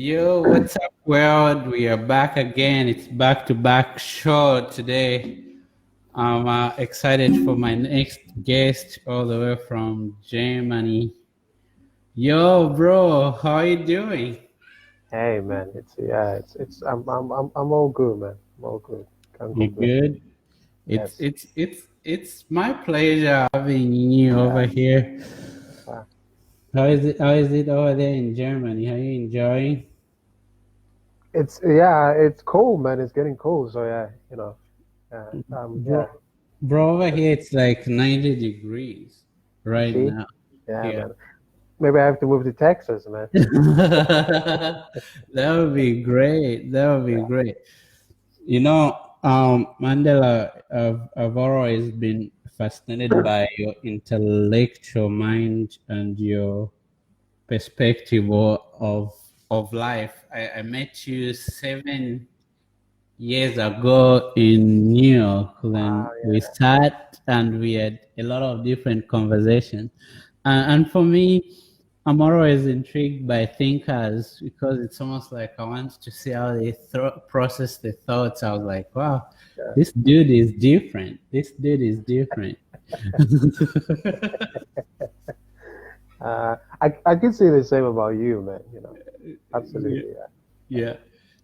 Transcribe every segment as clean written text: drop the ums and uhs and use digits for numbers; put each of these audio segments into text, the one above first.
Yo, what's up, world? We are back again. It's back to back show today. I'm excited for my next guest all the way from Germany. Yo, bro, how are you doing? Hey man, it's I'm all good, man. I'm all good. Can't You complain. good? It's Yes. it's it's it's my pleasure having you Yeah. over here. uh, How is it over there in Germany? Are you enjoying? it's cold, man. It's getting cold, so yeah. Yeah. Bro, bro, over here it's like 90 degrees You right see? now. Yeah, Yeah. man. Maybe I have to move to Texas, man. That would be great. That would be Yeah. great. Mandela, I've always been fascinated by your intellectual mind and your perspective of life. I met you 7 years ago in New York. Then we Yeah. sat and we had a lot of different conversations. And for me, I'm always intrigued by thinkers because it's almost like I want to see how they process the thoughts. I was like, wow, Yeah. this dude is different. This dude is different. I can say the same about you, man. Yeah. Absolutely. Yeah. Yeah.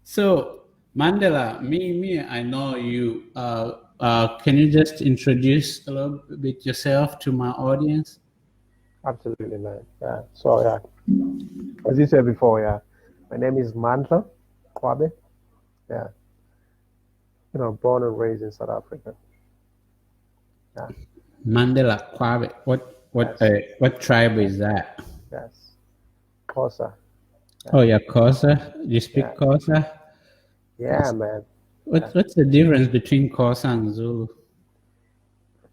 So Mandela, me, I know you. Can you just introduce a little bit yourself to my audience? Absolutely, man. Yeah. So yeah, as you said before, yeah, my name is Mantla Qwabe. Yeah. Born and raised in South Africa. Yeah. Mandela qwabe. Yes. What tribe is that? Yes. Kosa. Oh, Yeah. yeah, Xhosa. You Yeah. speak Xhosa? Yeah, man. Yeah. What's the difference between Xhosa and Zulu?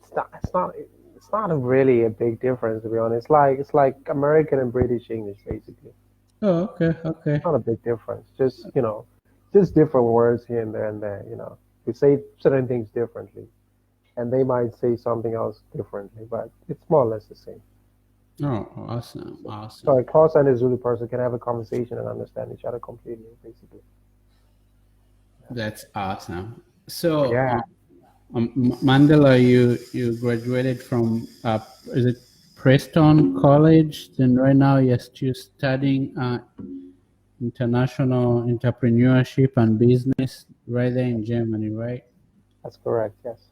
It's not really a big difference to be honest. It's like American and British English basically. Oh, okay, okay. Not a big difference. Just different words here and there and there. We say certain things differently, and they might say something else differently, but it's more or less the same. Oh, awesome, So awesome. a Xhosa and a Zulu person can have a conversation and understand each other completely, basically. That's awesome. So, Yeah, Mandela, you graduated from is it Preston College? Then right now you're still studying international entrepreneurship and business right there in Germany, right? that's correct. Yes,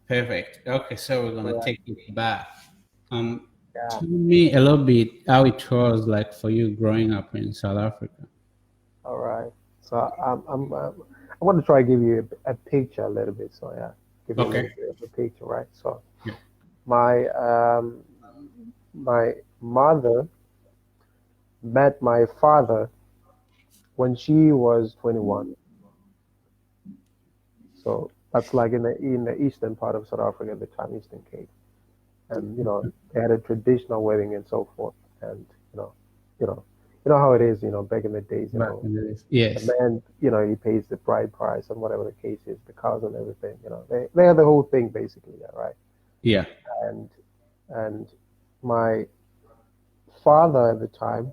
Perfect. Okay, so we're gonna correct. take it back. Um, Yeah. Tell me a little bit how it was like for you growing up in South Africa. All right. So I want to try to give you a picture a little bit. So yeah, give you a Okay. little bit of a picture, right? So Yeah. my my mother met my father when she was 21. So that's like in the eastern part of South Africa at the time, Eastern Cape, and they had a traditional wedding and so forth, and you know, you know, you know how it is, back in the days, Back in the days. the Yes. man, he pays the bride price and whatever the case is, the cars and everything. They have the whole thing basically, yeah, right? Yeah. And and my father at the time,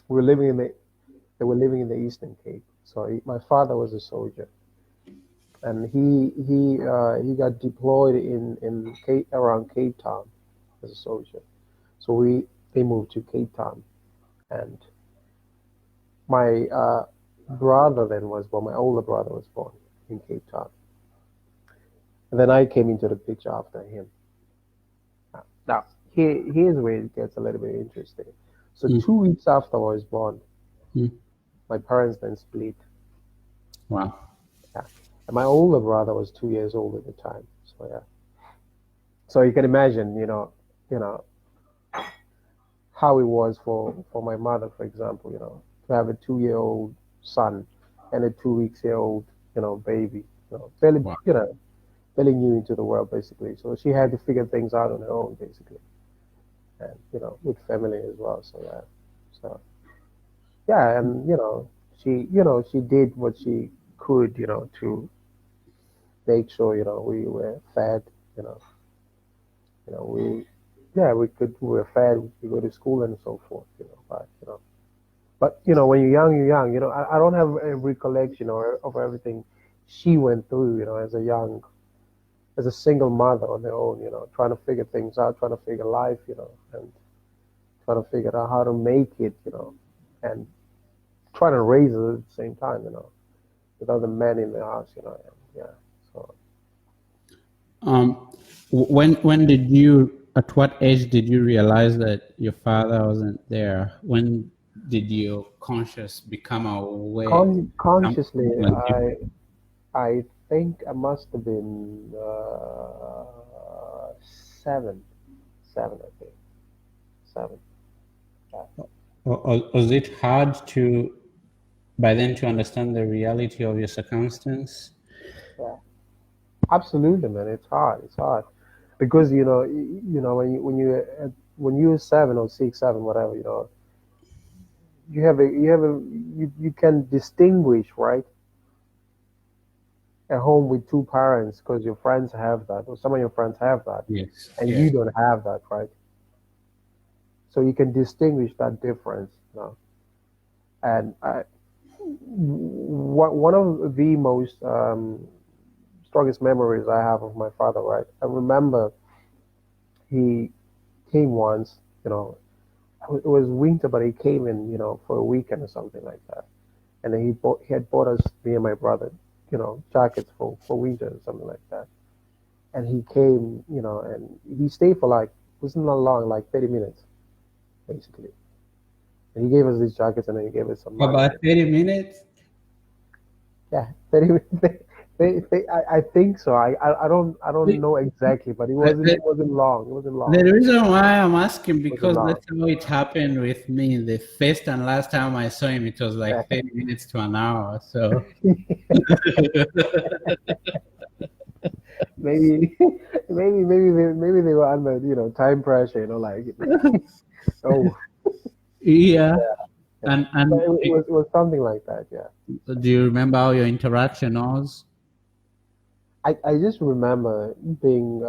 we were living in the they were living in the Eastern Cape. So my father was a soldier, and he got deployed in around Cape Town as a soldier. So they moved to Cape Town, and my brother then was born. My older brother was born in Cape Town. And then I came into the picture after him. Now, here's where it gets a little bit interesting. So Mm, 2 weeks after I was born, mm. my parents then split. Wow. Yeah. And my older brother was 2 years old at the time. So yeah. So you can imagine, you know, how it was for my mother, for example, to have a 2-year-old son and a 2 weeks-year-old, baby, barely, Wow. barely new into the world basically. So she had to figure things out on her own basically, and with family as well. So yeah, so yeah, and she did what she could, to make sure we were fed, you know, we yeah we were fed, we go to school and so forth, but But you know, when you're young, you're young. You know, I don't have a recollection or of everything she went through. You know, as a young, as a single mother on their own. You know, trying to figure things out, trying to figure life. You know, and trying to figure out how to make it. You know, and trying to raise it at the same time. You know, with other men in the house. You know, and, yeah. So Um, when did you? At what age did you realize that your father wasn't there? When did your conscious become aware? consciously, Something was different? I think I must have been seven, seven. I think seven. Yeah. Or was it hard to by then to understand the reality of your circumstance? Yeah. Absolutely, man. It's hard. It's hard because you know when you're 7 or 6, 7, whatever, you know, you can distinguish, right, a home with two parents because your friends have that, or some of your friends have that, Yes. and Yeah. you don't have that, right? So you can distinguish that difference, you know. And one of the most strongest memories I have of my father, right? I remember he came once, you know, it was winter, but he came in, you know, for a weekend or something like that. And then he had bought us, me and my brother, you know, jackets for winter or something like that. And he came, you know, and he stayed for like, wasn't that long, like 30 minutes, basically. And he gave us these jackets and then he gave us some money. About 30 minutes? Yeah, 30 minutes. I think so. I don't know exactly, but The, the, it wasn't long. It wasn't long. the reason why I'm asking It wasn't because long. that's how it happened with me. The first and last time I saw him, it was like 30 minutes to an hour. So maybe maybe they were under, you know, time pressure, you know, like oh yeah. yeah. But And it was something like that, yeah. do you remember how your interaction was? I just remember being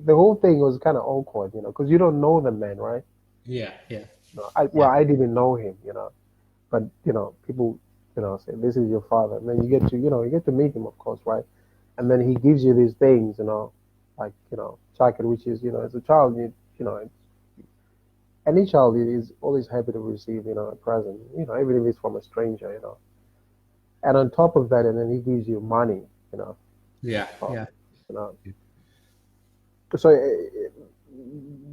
the whole thing was kind of awkward, you know, because you don't know the man, right? Yeah, yeah, No, yeah, I didn't know him, you know, but you know, people, you know, say this is your father, and then you get to, you know, you get to meet him, of course, right? And then he gives you these things, you know, like, you know, jacket, which is, you know, as a child, you know, any child is always happy to receive, you know, a present, you know, even if it's from a stranger, you know. And on top of that, and then he gives you money, you know, yeah, oh, yeah. you know. So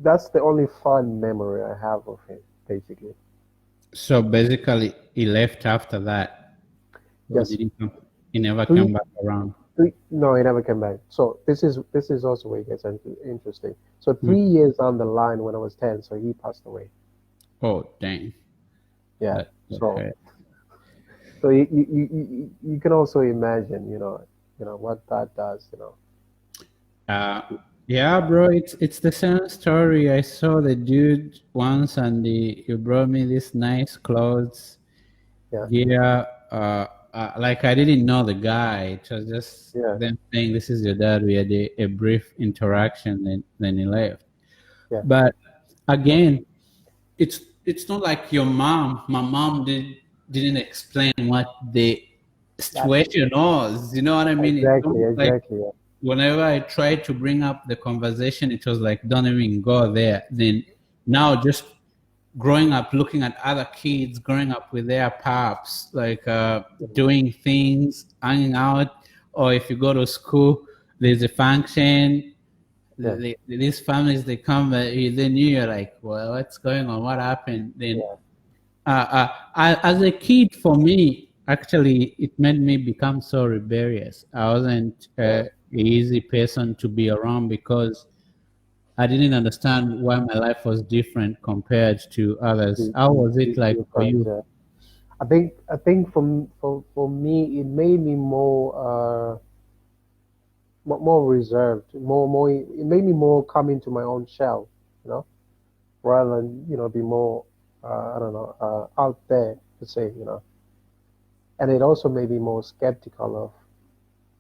that's the only fun memory I have of him, basically. So basically, he left after that, or Yes, did he come? He never three, came back around. no, he never came back. So this is also where it gets interesting. So Hmm. 3 years down the line, when I was 10, so he passed away. Oh, dang. Yeah. That So hurt. so you can also imagine, you know what that does, you know. Uh, yeah, bro, it's the same story. I saw the dude once, and he brought me this nice clothes. Yeah, Yeah, like I didn't know the guy. It was just yeah, them saying, "This is your dad." We had a brief interaction, then he left. yeah. But again, it's not like your mom. My mom didn't explain what the That situation was. You know what I mean? It's exactly, almost like exactly. Yeah, whenever I tried to bring up the conversation, it was like, don't even go there. Then now just growing up, looking at other kids growing up with their pops, like doing things, hanging out, or if you go to school, there's a function. yeah, These families they come, then you're like, well, what's going on? What happened? Then yeah. as a kid, for me, actually, it made me become so rebellious. I wasn't Yeah. an easy person to be around because I didn't understand why my life was different compared to others. How was it like Your for friends, you? yeah. I think for me, it made me more reserved, it made me more come into my own shell, you know, rather than, you know, be more I don't know, out there to say, you know. And it also made me more skeptical of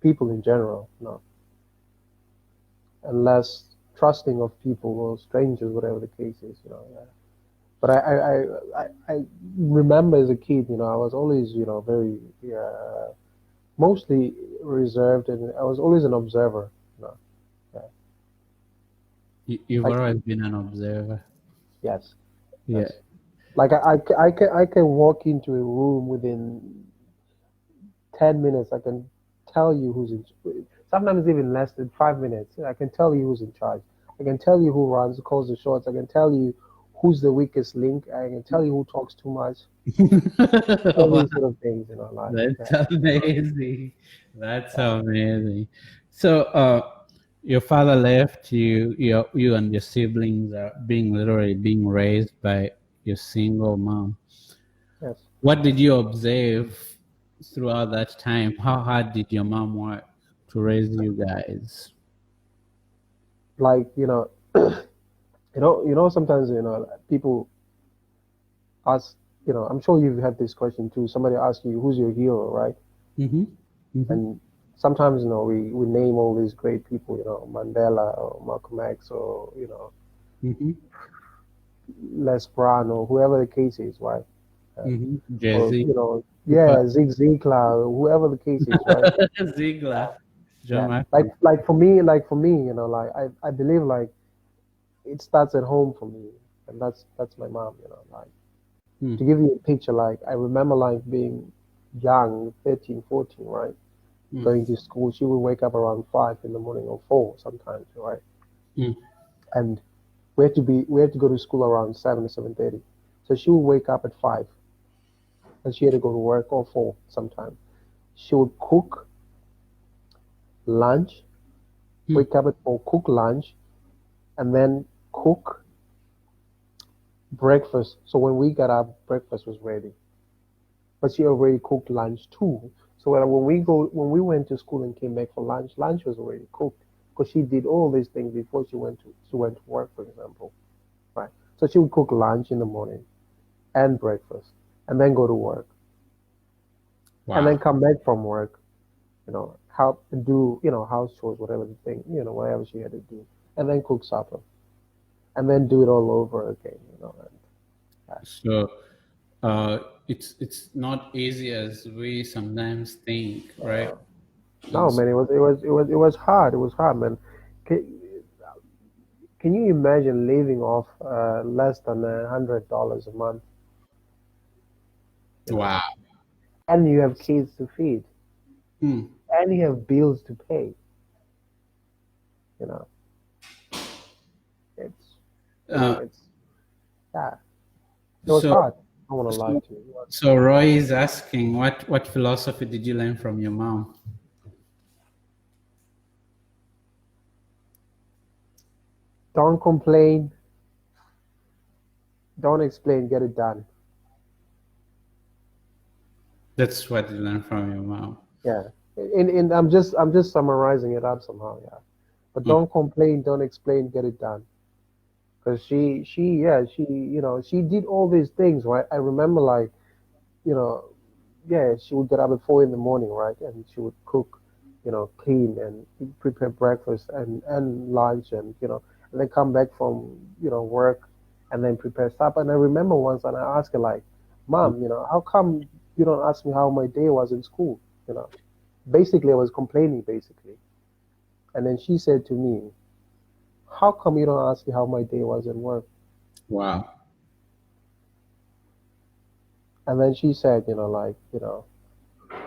people in general, you know, and less trusting of people or strangers, whatever the case is, you know. Yeah. But I remember as a kid, I was always, very mostly reserved, and I was always an observer. Yeah. You've Like, always been an observer. yes, Yeah. yes. Like I can walk into a room within 10 minutes. I can tell you who's in. Sometimes even less than 5 minutes. I can tell you who's in charge. I can tell you who runs, calls the shots. I can tell you who's the weakest link. I can tell you who talks too much. All Wow, these sort of things, like that's yeah, amazing. That's yeah, amazing. So, your father left you. You and your siblings are literally being raised by your single mom. yes. What did you observe throughout that time? How hard did your mom work to raise you guys? Like sometimes people ask. I'm sure you've had this question too. Somebody asks you, "Who's your hero?" Right? Mm-hmm. Mm-hmm. And sometimes we name all these great people. Mandela or Malcolm X or Mm-hmm. Les Brown or whoever the case is, right? Mm-hmm. Or Jesse, Tupac, yeah, Zig Ziglar, whoever the case is, right? Ziegler, John Yeah, like Michael. like for me, like I believe like it starts at home for me, and that's my mom. Like Hmm. to give you a picture, like I remember like being young, 13, 14, right? Hmm. Going to school, she would wake up around 5 in the morning or 4 sometimes, right? Hmm. And we had to go to school around 7 or 7:30. So she would wake up at 5, and she had to go to work or 4 sometimes. She would cook lunch, Hmm. wake up at 4, cook lunch, and then cook breakfast. So when we got up, breakfast was ready. But she already cooked lunch too. So when we went to school and came back for lunch, lunch was already cooked because she did all these things before she went to work, for example, right? So she would cook lunch in the morning and breakfast, and then go to work, and then Wow. come back from work, help and do house chores, whatever the thing, whatever she had to do, and then cook supper, and then do it all over again, and, So, uh, it's not easy as we sometimes think, right? And no, man, it was hard. It was hard, man. Can, can you imagine living off less than $100 a month? You know, wow. and you have kids to feed, Hmm. and you have bills to pay. You know, it's Uh, it's yeah, it was so, hard. I don't want to lie so, to you. so Roy is asking, what philosophy did you learn from your mom? Don't complain. Don't explain. Get it done. That's what you learned from your mom. Yeah. And I'm just summarizing it up somehow. Yeah. But Hmm. don't complain. Don't explain. Get it done. Because she did all these things, right? I remember like you know yeah, she would get up at 4 in the morning, right? And she would cook, clean and prepare breakfast and lunch and then come back from, work and then prepare supper. And I remember once and I asked her like, Mom, how come you don't ask me how my day was in school? You know, basically I was complaining basically. And then she said to me, how come you don't ask me how my day was in work? Wow. And then she said, like,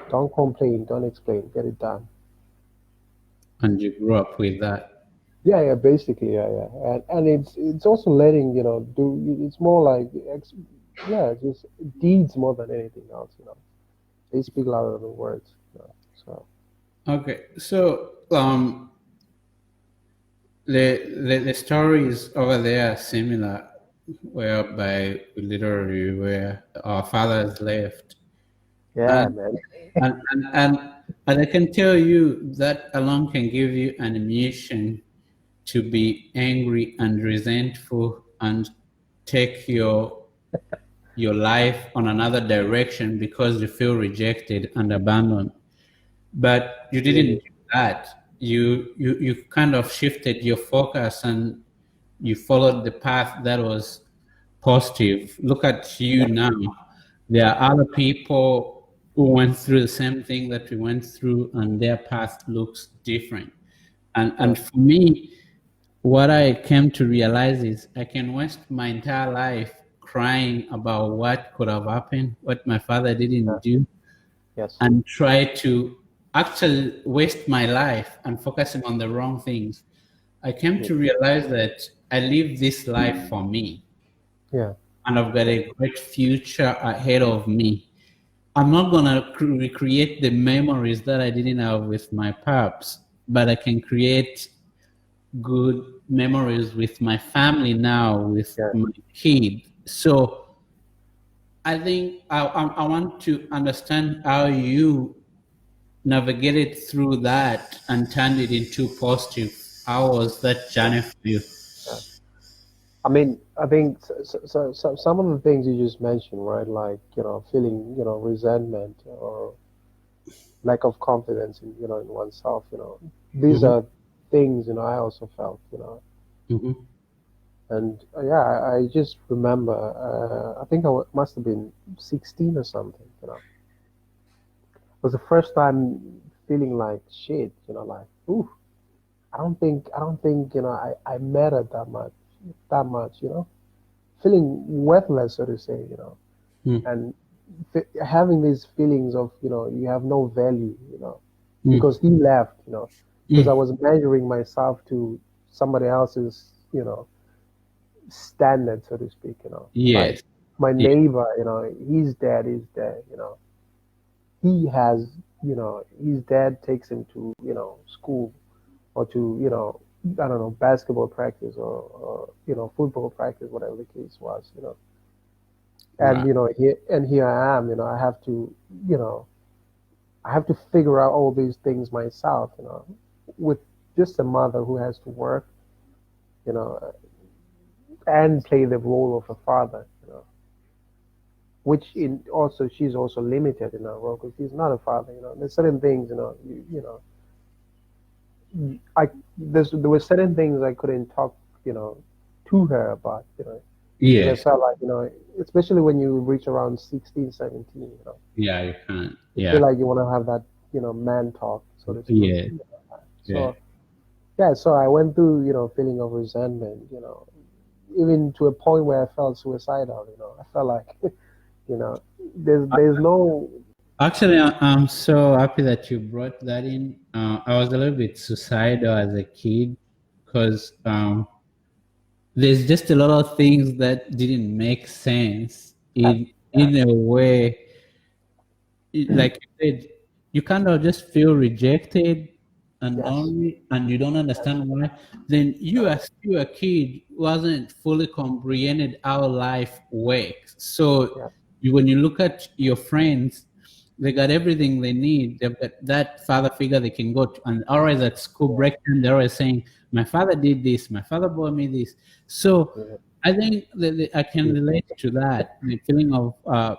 don't complain, don't explain, get it done. And you grew up with that. Yeah, yeah, basically, yeah, yeah, and it's also letting do. It's more like yeah, just deeds more than anything else. They speak louder than words. So Okay. So, the stories over there are similar, whereby literally where our fathers left, yeah, and man. and and and, and I can tell you that alone can give you an ammunition to be angry and resentful and take your life on another direction because you feel rejected and abandoned. But you didn't Really, do that. You kind of shifted your focus and you followed the path that was positive. Look at you now. There are other people who went through the same thing that we went through, and their path looks different. Yeah. And for me, what I came to realize is I can waste my entire life crying about what could have happened, what my father didn't Yeah. do, Yes. and try to actually waste my life and focusing on the wrong things. I came Yeah. to realize that I live this life for me, Yeah. and I've got Yeah. a great future ahead of me. I'm not gonna recreate the memories that I didn't have with my paps, but I can create good memories with my family now, with Yeah. my kid. So I think I want to understand how you navigated through that and turned it into positive. How was that Yeah. journey for you? Yeah. I mean, I think so some of the things you just mentioned, right? Like, feeling, resentment or lack of confidence in, in oneself, these Hmm. are things, I also felt, Hmm. and yeah, I just remember, I think must have been 16 or something, It was the first time feeling like shit, like, ooh, I don't think, I mattered that much, feeling worthless, so to say, and having these feelings of, you have no value, because he left, because I Mm. was measuring myself to somebody else's, standard, so to speak, like Yes. my Yeah. neighbor, he's dead, he has, his dad takes him to, school or to, I don't know, basketball practice or football practice, whatever the case was, and Right. here I am, you know, I have to figure out all these things myself, with just a mother who has to work, you know, and play the role of a father, which in also she's also limited in her role because she's not a father, There's certain things, there were certain things I couldn't talk, to her about, because I Yes. felt like, especially when you reach around 16, 17, Yeah, you can. you feel Yeah. like you want to have that, man talk, so to speak. Yeah. Yeah. So yeah, so I went through, feeling of resentment, even to a point where I felt suicidal, I felt like, you know, there's no, Actually, I'm so happy that you brought that in. I was a little bit suicidal as a kid because there's just a lot of things that didn't make sense yeah, yeah, in a way. Like you said, you kind of just feel rejected and yes, lonely, and you don't yes, understand why. Then you, uh, as still a kid, wasn't fully comprehended how life works. So yeah, when you look at your friends, they got everything they need. They've got that father figure they can go to, and always at school yeah, break time, they're always saying, "My father did this. My father bought me this." So yeah, I think that I can relate to that, the feeling of uh,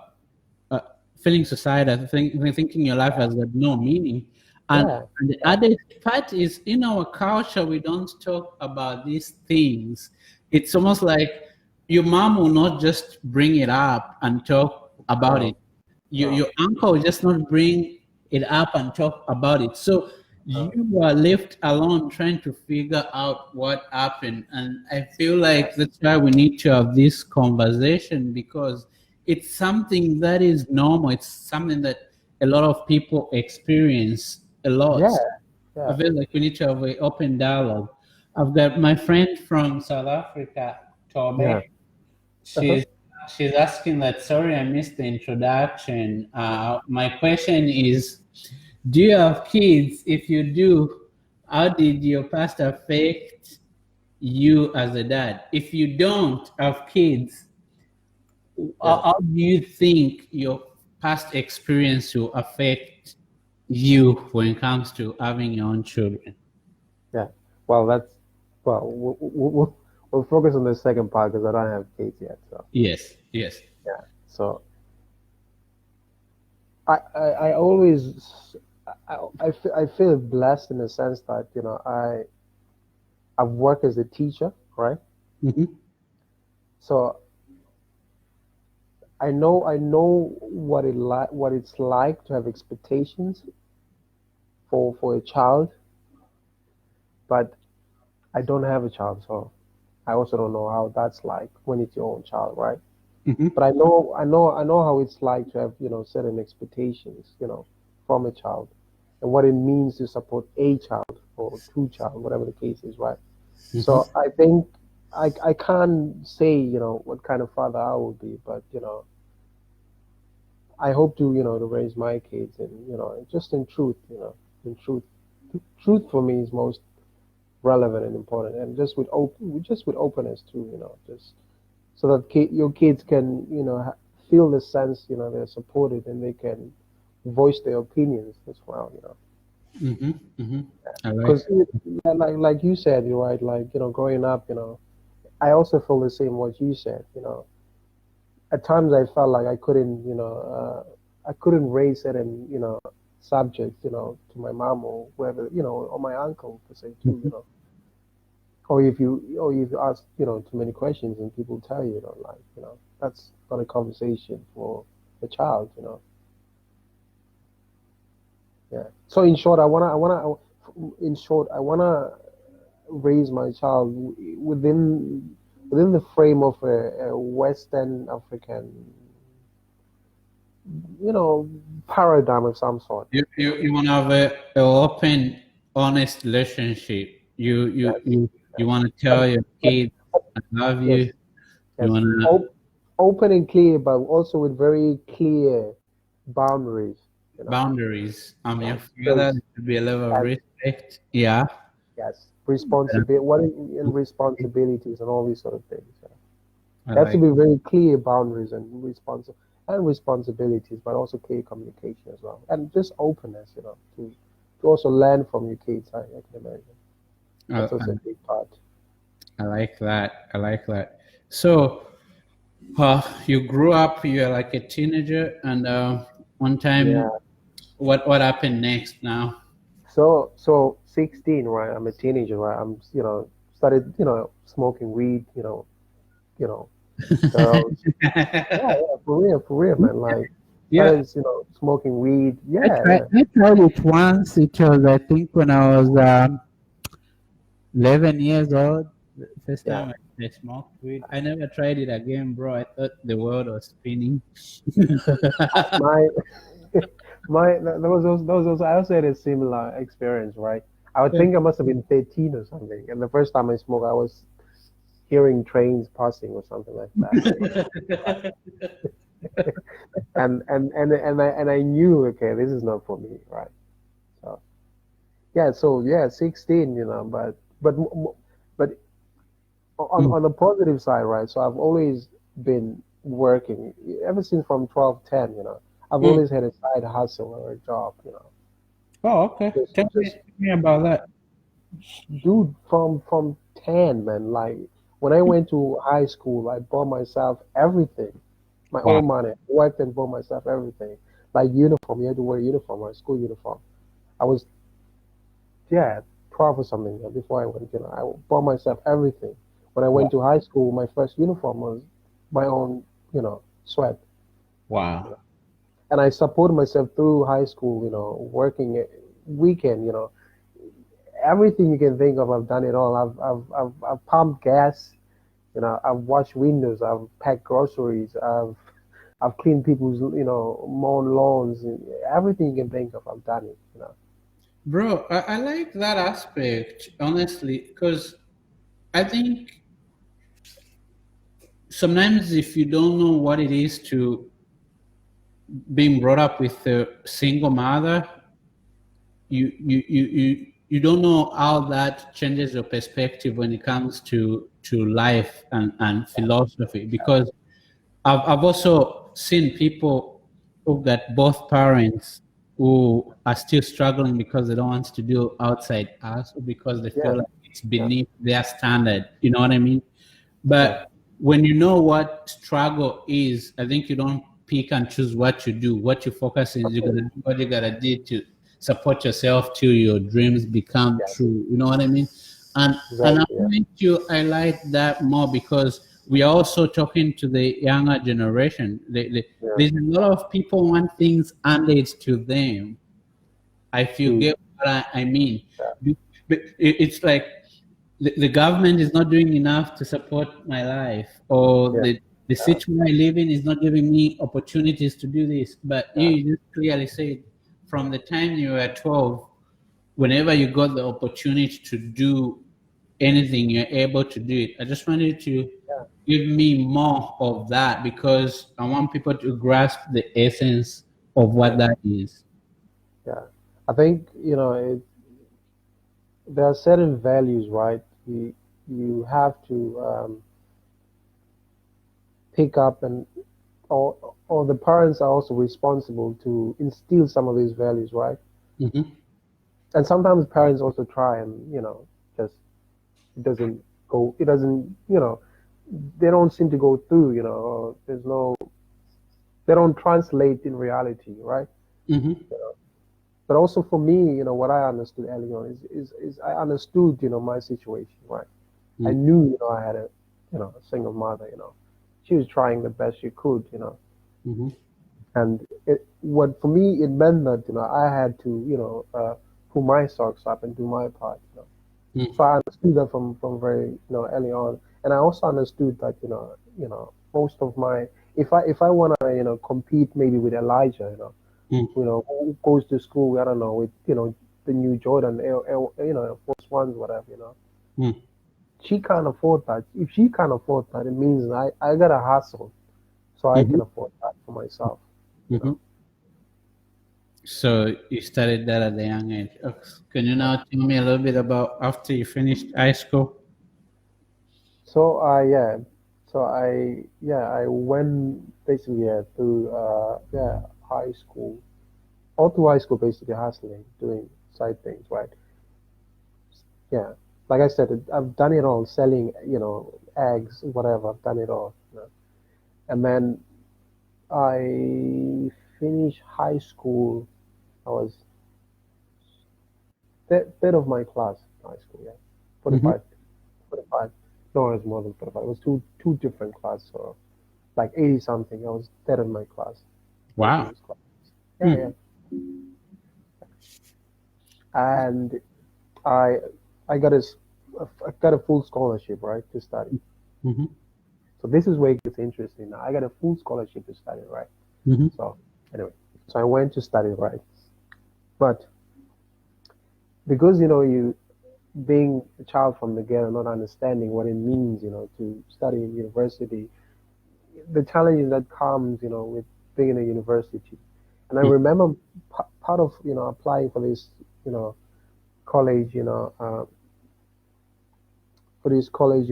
feeling society, thinking your life has got no meaning. yeah, And the yeah, other part is in our culture, we don't talk about these things. It's almost like your mom will not just bring it up and talk about it. no, no, Your uncle will just not bring it up and talk about it. So you no, are left alone trying to figure out what happened. And I feel like yes, that's why we need to have this conversation because it's something that is normal. It's something that a lot of people experience a lot. yeah, I yeah, feel like we need to have an open dialogue. I've got my friend from South Africa, yeah, Tobe. uh-huh, She's she's asking that. Sorry, I missed the introduction. My question is, do you have kids? If you do, how did your past affect you as a dad? If you don't have kids, yeah, how do you think your past experience will affect you when it comes to having your own children? yeah. Well, we'll focus on the second part because I don't have kids yet, so Yes, yes. yeah. So I always I feel blessed in the sense that I've worked as a teacher, right? Hmm. So I know what it's like to have expectations for a child, but I don't have a child, so I also don't know how that's like when it's your own child, right? Mm-hmm. But I know how it's like to have, certain expectations, from a child, and what it means to support a child or two child, whatever the case is, right? Mm-hmm. So I think I can't say, what kind of father I will be, but I hope to, to raise my kids, and just in truth, in truth, truth for me is most relevant and important, and just with openness too, just so that your kids can, feel the sense, they're supported and they can voice their opinions as well, Mm-hmm. Mm-hmm. I like. because like you said, you're right, like growing up, I also feel the same what you said, at times I felt like I couldn't, I couldn't raise certain, subjects, to my mom or whoever, or my uncle per se too, Mm-hmm. or if you ask, too many questions and people tell you, like, that's not a conversation for a child, yeah. So in short, I wanna raise my child within the frame of a Western African, you know, paradigm of some sort. You want to have a open, honest relationship. Yes, You yes, want to but, tell your but kids, "I love yes, you." You yes, want to open and clear, but also with very clear boundaries. You know, boundaries. I'm your father. because There should be a level of and respect. Yeah. yes, responsibility, and responsibilities, and all these sort of things. Yeah. I There has to like. be very clear boundaries and responsibilities, but also clear communication as well, and just openness. To also learn from your kids. I can imagine I, that's I, also a big part. I like that. I like that. So, you grew up. You're like a teenager, and one Yeah. time, what happened next? Now. So 16, right? I'm a teenager, right? I'm started smoking weed, you know girls. Yeah, yeah, for real, man. Like Yeah, started smoking weed. I Yeah, tried. yeah, I tried it once. It was, I think, when I was 11 years old. The first yeah. time I smoked weed. I never tried it again, bro. I thought the world was spinning. My there was I also had a similar experience, right? I would think I must have been 13 or something, and the first time I smoked, I was hearing trains passing or something like that. And I knew, okay, this is not for me, right? So yeah, 16, but Mm. on the positive side, right? So I've always been working ever since from 12, 10. I've Mm. always had a side hustle or a job. Oh, okay. Just Tell me about that. dude, from 10, man. Like when I went to high school, I bought myself everything, my Wow. own money. Worked and bought myself everything, like uniform. You had to wear a uniform, or a school uniform. I was, yeah, 12 or something, before I went. I bought myself everything. When I Wow. went to high school, my first uniform was my own, sweat. You Wow. know. And I supported myself through high school, working weekend, everything you can think of, I've done it all. I've pumped gas, I've washed windows, I've packed groceries, I've cleaned people's, mown lawns, and everything you can think of, I've done it. Bro, I like that aspect, honestly, because I think sometimes if you don't know what it is to being brought up with a single mother, you don't know how that changes your perspective when it comes to life and philosophy. Because I've also seen people who got both parents who are still struggling because they don't want to do outside us, or because they Yeah, feel like it's yeah, beneath their standard. You know what I mean? yeah, But when you know what struggle is, I think you don't pick and choose what you do. What you focus on is you gotta do what you gotta do to support yourself till your dreams become yes, true. You know what I mean? And I exactly, yeah, want to highlight that more because we are also talking to the younger generation. Yeah. There's a lot of people want things handed to them. If you Mm. get what I mean. Yeah. But it's like the government is not doing enough to support my life, or Yeah. the Yeah. city I live in is not giving me opportunities to do this. But Yeah. you just clearly said from the time you were 12, whenever you got the opportunity to do anything, you're able to do it. I just wanted to Yeah. give me more of that because I want people to grasp the essence of what Yeah. that is. Yeah. I think there are certain values, right? You have to pick up, and or the parents are also responsible to instill some of these values, right? Mm-hmm. And sometimes parents also try, and just it doesn't go. It doesn't. They don't seem to go through. Or there's no. They don't translate in reality, right? Mm-hmm. But also for me, what I understood early on is I understood, my situation, right? I knew, I had a single mother, she was trying the best she could, Mm-hmm. and what for me it meant that I had to pull my socks up and do my part. So I understood that from very early on, and I also understood that most of my if I want to compete maybe with Elijah, who goes to school, I don't know, with the new Jordan, Air Force Ones, whatever, Mm-hmm. she can't afford that. If she can't afford that, it means I gotta hustle so I Mm-hmm. can afford that for myself. You Mm-hmm. know. So you started that at a young age. Okay. Can you now tell me a little bit about after you finished high school? So I went basically through high school, all through high school basically hustling, doing side things, right? Yeah, like I said, I've done it all, selling eggs, whatever. I've done it all. And then I finished high school. I was third of my class in high school. Yeah, Mm-hmm. 45, 45. No, it was more than 45. It was two different classes. So like 80 something. I was third in my class, my Wow. previous class. Yeah, yeah. Mm-hmm. And I I got I got a full scholarship, right, to study. Mm-hmm. So this is where it gets interesting. Now I got a full scholarship to study, right? Mm-hmm. So anyway, so I went to study, right? But because you being a child from the ghetto, not understanding what it means, to study in university, the challenges that comes, with being in a university. And I remember part of applying for this, college, for this college,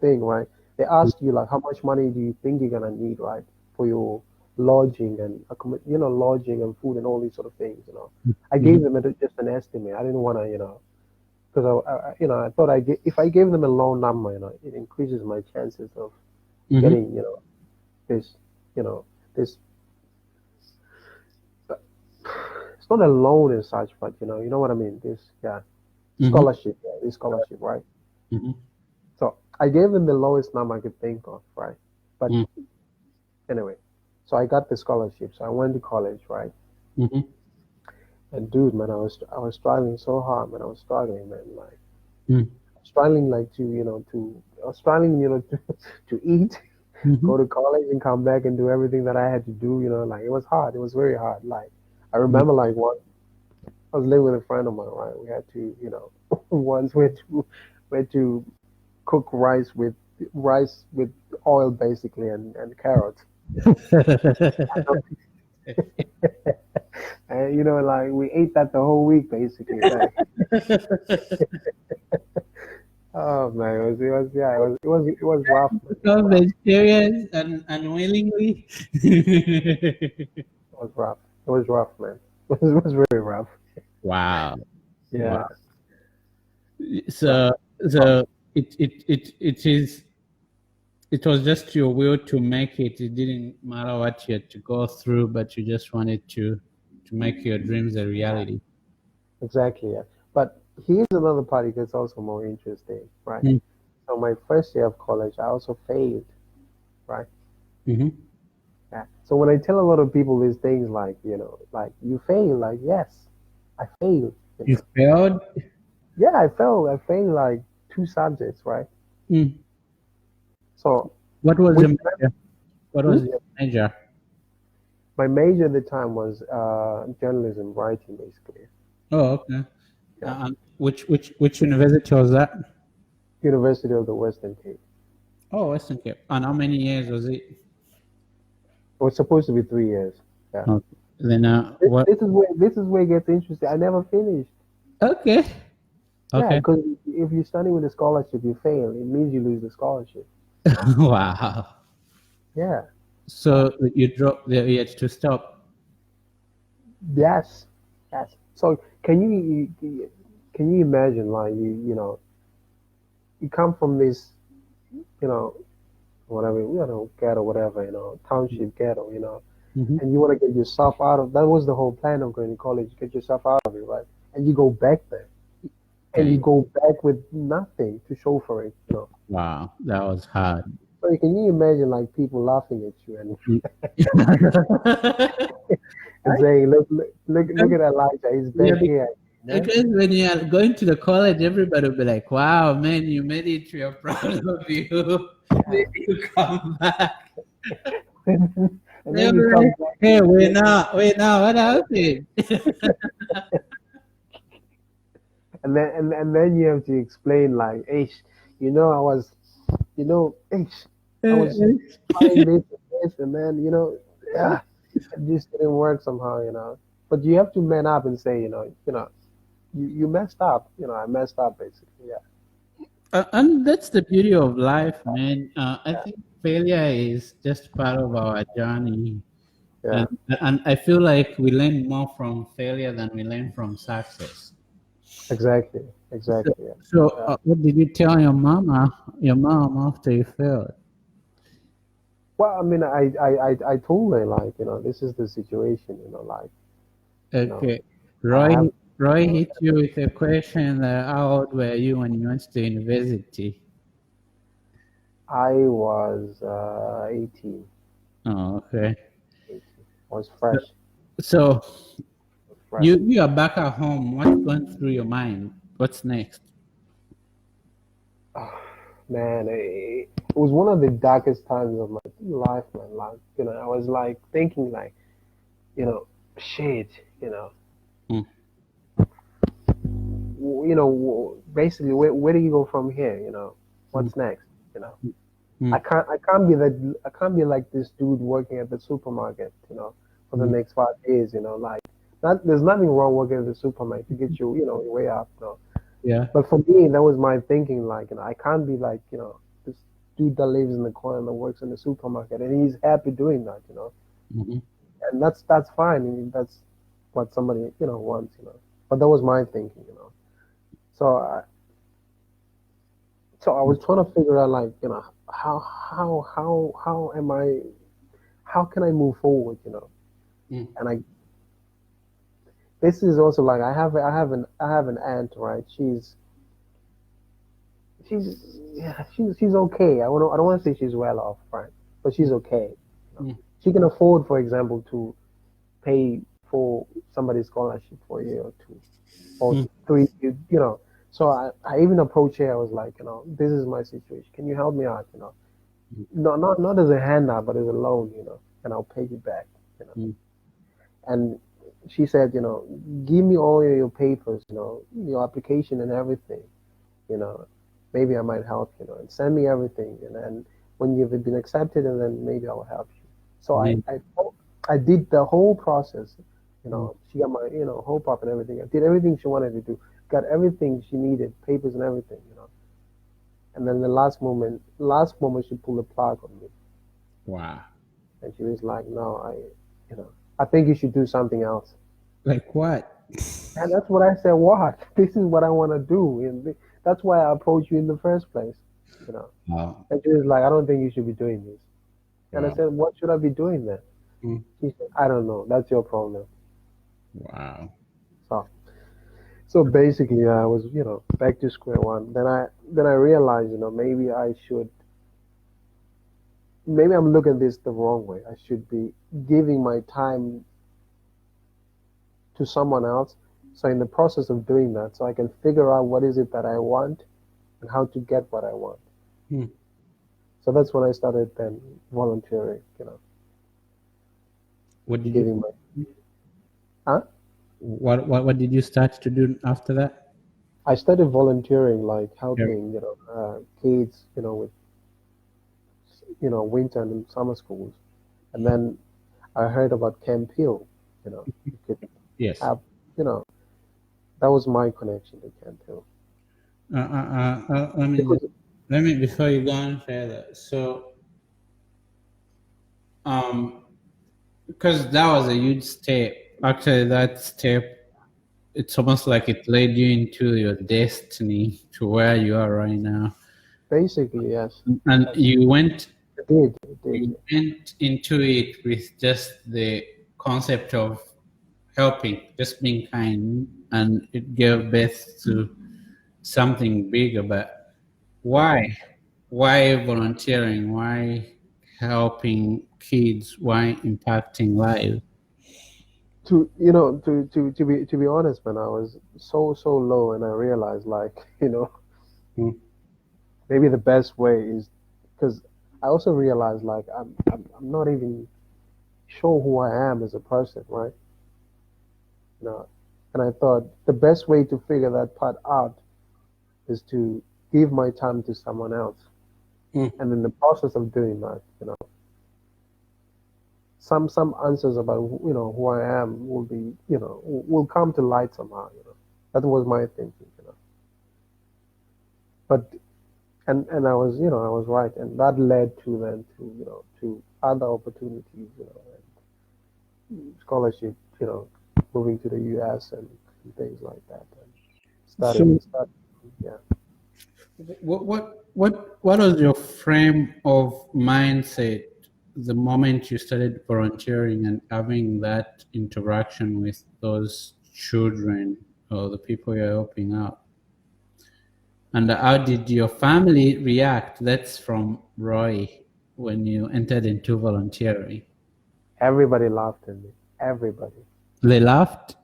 thing, right? They ask you like, how much money do you think you're gonna need, right, for your lodging and lodging and food and all these sort of things. I Mm-hmm. gave them just an estimate. I didn't want to, because I thought if I gave them a low number, it increases my chances of Mm-hmm. getting, this, you know, this. It's not a loan as such, but you know what I mean. This, yeah, Mm-hmm. scholarship, yeah, this scholarship, right? Mm-hmm. So I gave them the lowest number I could think of, right? But anyway, so I got the scholarship. So I went to college, right? Mm-hmm. And dude, man, I was struggling so hard, man. I was struggling, man. Like Mm-hmm. struggling, like I was struggling, to eat, Mm-hmm. go to college, and come back and do everything that I had to do. Like it was hard. It was very hard. Like I remember, like I was living with a friend of mine, right? We had to, once we had to cook rice with oil basically and carrots. And like we ate that the whole week basically. Like, oh man, it was yeah, it was rough, man. It was Become rough. vegetarians and unwillingly. It was rough. It was rough, man. It was very rough. Wow. Yeah. Wow. But So so it is it was just your will to make it. It didn't matter what you had to go through, but you just wanted to make your dreams a reality. exactly, yeah. But here's another part that's also more interesting, right? Mm. So my first year of college, I also failed, right? Mm-hmm. Yeah. So when I tell a lot of people these things, like like you fail, like yes, I failed. You failed? Yeah, I failed. I failed like two subjects, right? Mm. So What was which your major? What hmm? was your major? My major at the time was journalism, writing, basically. Oh, okay. Yeah, Which university was that? University of the Western Cape. Oh, Western Cape. And how many years was it? It was supposed to be 3 years. Yeah. Okay. Then This, what? this is where it gets interesting. I never finished. Okay. Yeah, Okay. because if you study with a scholarship, you fail. It means you lose the scholarship. Wow. Yeah. Yeah. So you dropped the age to stop. Yes. Yes. So can you imagine, like, you come from this, you know whatever, ghetto, whatever, township ghetto, Mm-hmm. and you want to get yourself out of that. Was the whole plan of going to college, get yourself out of it, right? And you go back there, and you Okay. go back with nothing to show for it. Wow, that was hard. So can you imagine, like, people laughing at you and Mm. and saying, look at Elijah, he's Yeah, back here, man. because when you are going to the college, everybody will be like, "Wow, man, you made it. We are proud of you. Did Yeah. you come back?" And They'll then be you come like, back "Hey, and wait now, what happened?" then you have to explain, like, hey, I was, hey, I was trying this and this, and then, yeah, it just didn't work somehow. But you have to man up and say, you messed up. I messed up, basically. Yeah, And that's the beauty of life, man. I think failure is just part of our journey. yeah, And I feel like we learn more from failure than we learn from success. exactly, So, exactly. Yeah. Yeah. what did you tell your mom after you failed? Well, I mean, I told her, like, this is the situation, like, you know, Okay, I Roy, have, Roy hit you with a question. How old were you when you went to university? I was 18, Oh, okay. 18. I was fresh, So fresh. you are back at home. What's going through your mind? What's next? Oh, man, it was one of the darkest times of my life, man. Like, I was like thinking, like, shit, Mm, basically, where do you go from here? mm, What's next? You know, mm, I can't be like this dude working at the supermarket, for the mm. next 5 years, like, there's nothing wrong working at the supermarket to get you, your way up, Yeah. But for me, that was my thinking, like, I can't be like, this dude that lives in the corner that works in the supermarket, and he's happy doing that. Mhm. And that's fine. I mean, that's what somebody, wants. But that was my thinking. So I was trying to figure out, like, how can I move forward. Mm, And this is also like, I have an aunt, right? She's okay. I don't want to say she's well off, right? But she's okay. mm, She can afford, for example, to pay for somebody's scholarship for a year or two or mm, three. So I even approached her. I was like, this is my situation. Can you help me out? Not as a handout, but as a loan. And I'll pay you back. You know. mm, And she said, give me all your papers, your application and everything. you know, Maybe I might help, and send me everything, and then when you've been accepted, and then maybe I will help you. So I, mm, I, I did the whole process. mm. She got my, hope up and everything. I did everything she wanted to do, got everything she needed, papers and everything. And then the last moment, she pulled the plug on me, Wow. and she was like, "No, I think you should do something else." Like what? And that's what I said. What? This is what I want to do, and that's why I approached you in the first place. You know. Wow. And she was like, I don't think you should be doing this. And I Wow. said, what should I be doing then? Mm, She said, I don't know. That's your problem. wow. So So basically, I was, back to square one. Then I realized, maybe I'm looking at this the wrong way. I should be giving my time to someone else. So in the process of doing that, so I can figure out what is it that I want and how to get what I want. Hmm. So that's when I started then volunteering, What did you giving my, huh? what did you start to do after that? I started volunteering, like Yeah. helping, kids, with, winter and summer schools. And then I heard about Camp Hill, you could Yes. have, you know, that was my connection to Camp Hill. Let me Because let me before you go on further. So, because that was a huge step. Actually, that step, it's almost like it led you into your destiny to where you are right now. basically, yes, And yes, it did, you yeah. went into it with just the concept of helping, just being kind, and it gave birth to something bigger. But why? Why volunteering? Why helping kids? Why impacting lives? To be honest, man, I was so low, and I realized, like, Mm. maybe the best way is because I also realized, like, I'm not even sure who I am as a person, right? You know, and I thought the best way to figure that part out is to give my time to someone else. Mm. And in the process of doing that, some answers about who I am will be will come to light somehow. That was my thinking. But and I was right, and that led to then to other opportunities, and scholarship, moving to the U.S. and things like that, and So, studying, yeah. what was your frame of mindset the moment you started volunteering and having that interaction with those children or the people you're helping out? And how did your family react? That's from Roy when you entered into volunteering. Everybody laughed at me. Everybody. They laughed.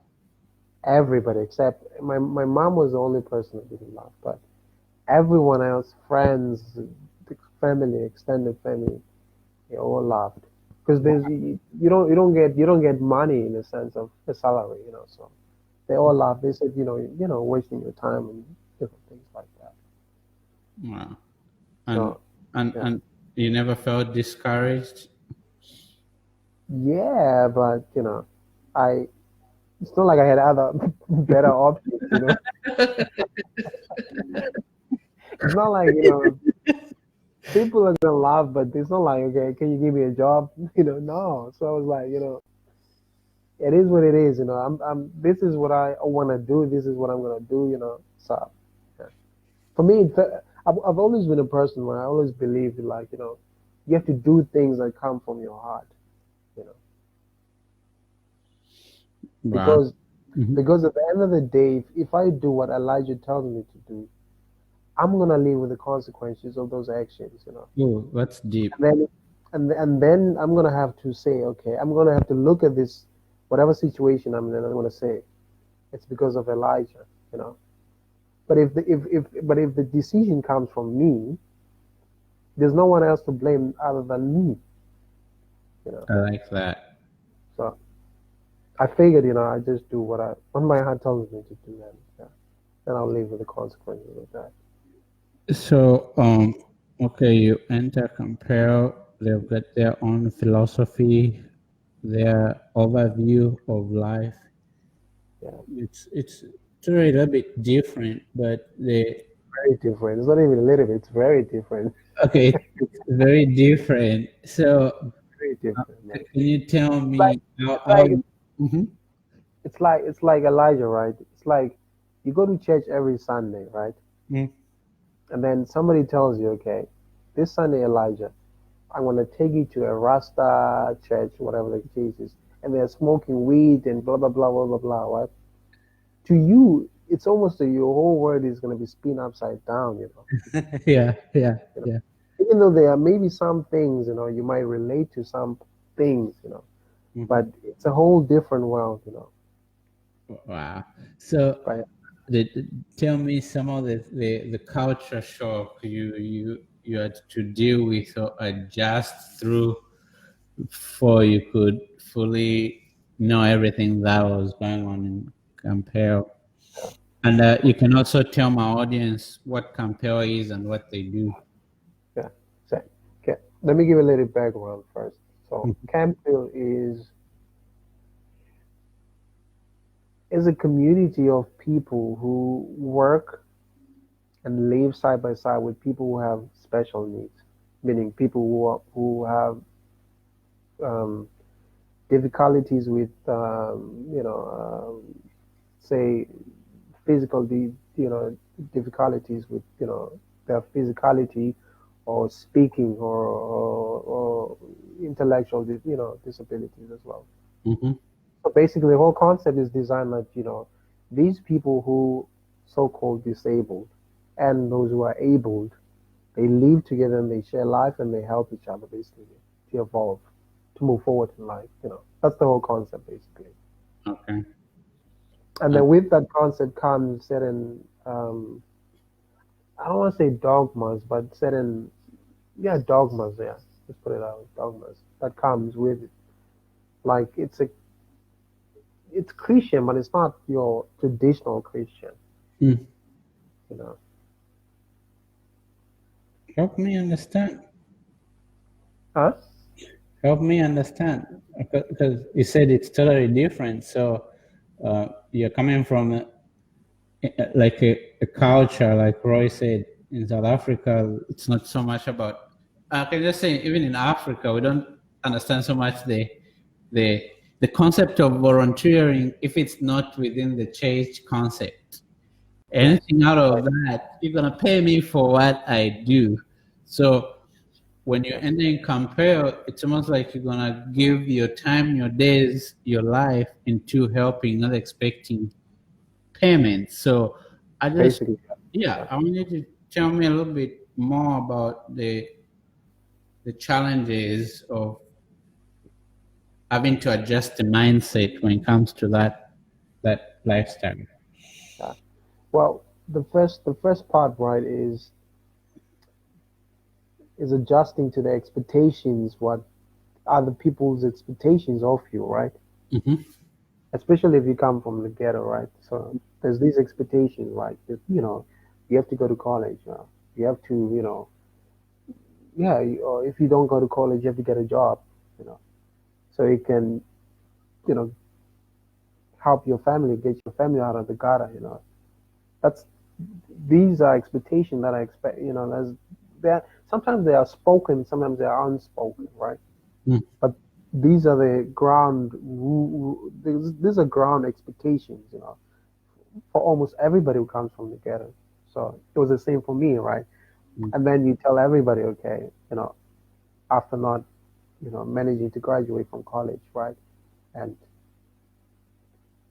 Everybody except my mom was the only person who didn't laugh, but everyone else, friends, the family, extended family, they all laughed because you don't get money in the sense of a salary, so they all laughed. They said, wasting your time and things like that. Wow. And So and yeah, and you never felt discouraged? yeah, but I it's not like I had other better options. It's not like people are gonna laugh, but it's not like, okay, can you give me a job? No. So I was like, it is what it is. This is what I want to do. This is what I'm gonna do. So yeah. For me, I've always been a person where I always believed, like, you have to do things that come from your heart. You know, Wow. because Mhm. because at the end of the day, if I do what Elijah tells me to do, I'm gonna live with the consequences of those actions. Oh, that's deep. And then and then I'm gonna have to say, okay, I'm gonna have to look at this, whatever situation I'm in, I'm gonna say it's because of Elijah. But if the decision comes from me, there's no one else to blame other than me. You know. I like that. So I figured, I just do what my heart tells me to do, and yeah, then I'll live with the consequences of that. So, okay, you enter compare. They've got their own philosophy, their overview of life. Yeah, It's a little bit different, but the very different. It's not even a little bit. It's very different. okay, it's very different. So, Very different, man. can you tell It's like me it's how like mhm. it's like Elijah, right? It's like you go to church every Sunday, right? Mm. And then somebody tells you, okay, this Sunday, Elijah, I'm gonna take you to a Rasta church, whatever the case is, and they're smoking weed and blah blah blah blah blah blah. Right? To you, it's almost your whole world is going to be spin upside down, you know. Yeah, yeah, You know, yeah. even though there are maybe some things, you know, you might relate to some things, you know, Hmm. but it's a whole different world, you know. Wow. So, But tell me some of the culture shock you had to deal with or adjust through before you could fully know everything that was going on in Campbell. And you can also tell my audience what Campbell is and what they do. yeah, so okay. Let me give a little background first. So Mhm. Campville is a community of people who work and live side by side with people who have special needs, meaning people who have um, difficulties with, say, you know, difficulties with, you know, their physicality or speaking or intellectual, you know, disabilities as well. Mhm. So basically, the whole concept is designed like, you know, these people who so-called disabled and those who are abled, they live together and they share life and they help each other basically to evolve, to move forward in life. You know, that's the whole concept basically. Okay. And Uh, then with that concept comes certain, I don't want to say dogmas, but certain, yeah, dogmas. Yeah, let's put it out, dogmas that comes with it. Like it's Christian, but it's not your traditional Christian. hmm. You know, Help me understand. huh? Help me understand. Because you said it's totally different. So you're coming from like a culture, like Roy said, in South Africa, it's not so much about. I can just say, even in Africa, we don't understand so much the the concept of volunteering if it's not within the church concept. Yes. Anything out of Right. that, you're gonna pay me for what I do. So when you Yeah. enter in compare, it's almost like you're gonna give your time, your days, your life into helping, not expecting payment. So I just, Basically. yeah, Yeah. I want you to tell me a little bit more about the challenges of having to adjust the mindset when it comes to that lifestyle. Yeah. Well, the first part, right, is adjusting to the expectations, what other people's expectations of you, right? Hmm. Especially if you come from the ghetto, right? So there's these expectations, right? That, you know, you have to go to college. You have to, you know, yeah. Or if you don't go to college, you have to get a job. You know, so you can, you know, help your family, get your family out of the gutter. You know, that's these are expectations that I expect. You know, there's that sometimes they are spoken, sometimes they are unspoken, right? But these are the ground. These are ground expectations. You know, for almost everybody who comes from the ghetto. So it was the same for me, right? And then you tell everybody, okay, you know, after not, you know, managing to graduate from college, right, and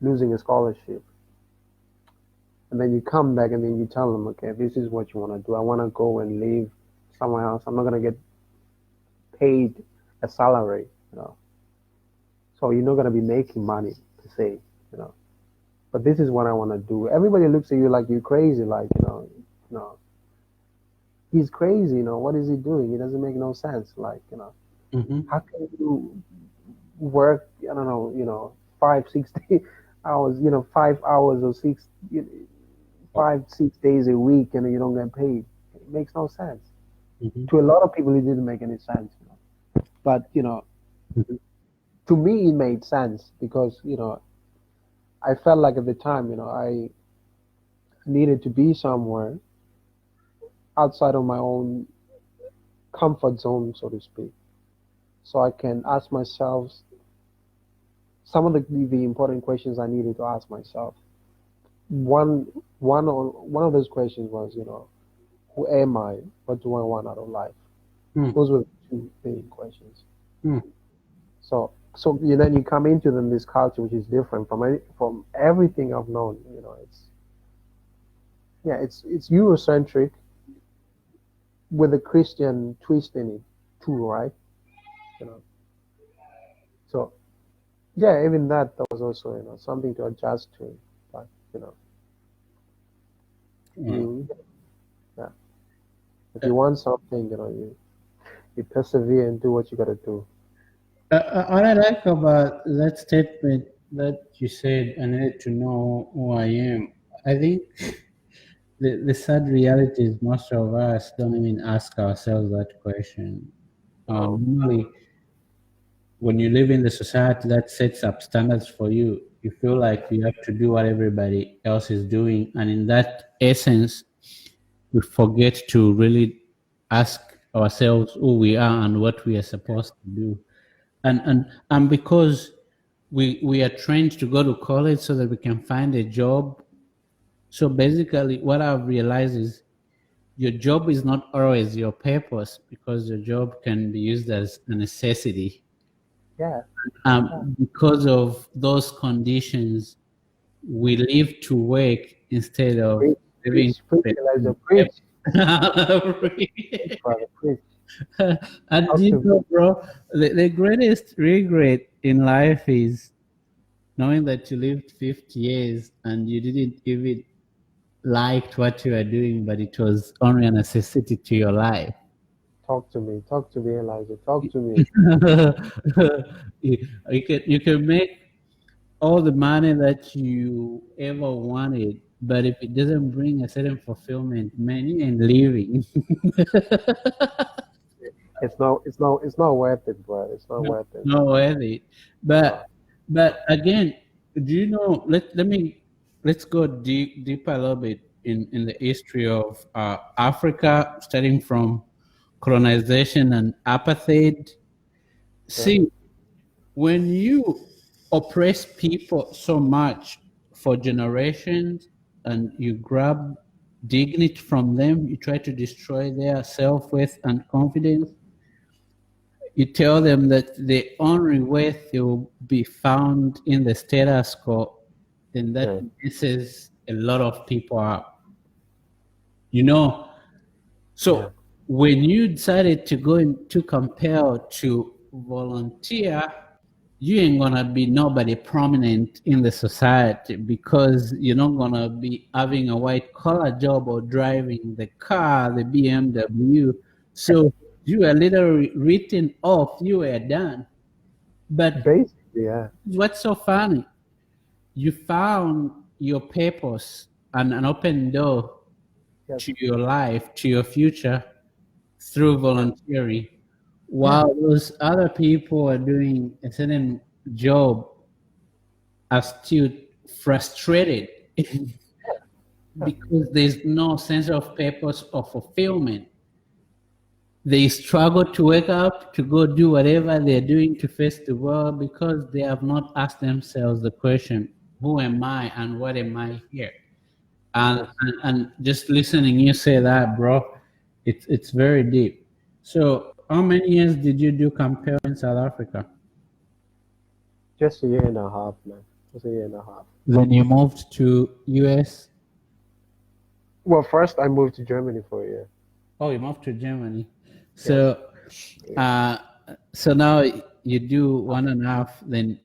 losing a scholarship, and then you come back and then you tell them, okay, this is what you want to do. I want to go and live somewhere else. I'm not gonna get paid a salary, you know, so you're not gonna be making money to say, you know. But this is what I want to do. Everybody looks at you like you're crazy, like you know, he's crazy, you know. What is he doing? It doesn't make no sense. Like, you know, Hmm. how can you work? I don't know, you know, 5, 6 hours, you know, 5 hours or 5, 6 days a week, and you don't get paid. It makes no sense. Hmm. To a lot of people, it didn't make any sense. You know? But you know, to me, it made sense because you know, I felt like at the time, you know, I needed to be somewhere outside of my own comfort zone, so to speak, so I can ask myself some of the important questions I needed to ask myself. One one of those questions was, you know, who am I? What do I want out of life? Hmm. Those were the two main questions. Hmm. So you then you come into them this culture which is different from from everything I've known. You know, yeah, it's Eurocentric with a Christian twist in it too, right? You know, so yeah, even that was also something to adjust to. But you know, Uh, you yeah, if you want something, you persevere and do what you gotta do. what I like about that statement that you said, I needed to know who I am. I think the sad reality is most of us don't even ask ourselves that question. Oh, Normally, when you live in the society that sets up standards for you, you feel like you have to do what everybody else is doing. And in that essence, we forget to really ask ourselves who we are and what we are supposed to do. And because we are trained to go to college so that we can find a job. So basically what I've realized is your job is not always your purpose because your job can be used as a necessity. yeah, yeah. Because of those conditions, we live to work instead of Preach, living preach, preach, to Elijah, pay. preach, preach, brother, preach. And Talk you to me. know, bro, the greatest regret in life is knowing that you lived 50 years and you didn't even liked what you were doing, but it was only a necessity to your life. Talk to me. Talk to me, Elijah. Talk to me. You can make all the money that you ever wanted, but if it doesn't bring a certain fulfillment, man, you ain't living. It's not worth it, bro. It's not No, worth it. not worth it. Uh, But again, do you know? Let's go deeper a little bit in the history of Africa, starting from colonization and apartheid. yeah, See, when you oppress people so much for generations and you grab dignity from them, you try to destroy their self-worth and confidence, you tell them that the only worth will be found in the status quo, then that yeah, messes a lot of people up. You know, yeah, so when you decided to go into compel to volunteer, you ain't gonna be nobody prominent in the society because you're not gonna be having a white collar job or driving the car, the BMW. So you are literally written off, you were done. But basically, yeah, what's so funny? You found your purpose and an open door yes, to your life, to your future through yeah, volunteering, yeah, while those other people are doing a certain job are still frustrated because there's no sense of purpose or fulfillment. They struggle to wake up to go do whatever they're doing to face the world because they have not asked themselves the question, who am I and what am I here? And, yes. and just listening you say that, bro, it's very deep. So how many years did you do campaign in South Africa? Just a year and a half, man. Just a year and a half. Then you moved to US. Well, first I moved to Germany for a year. Oh, you moved to Germany. Yes. So uh so now you do 1.5, then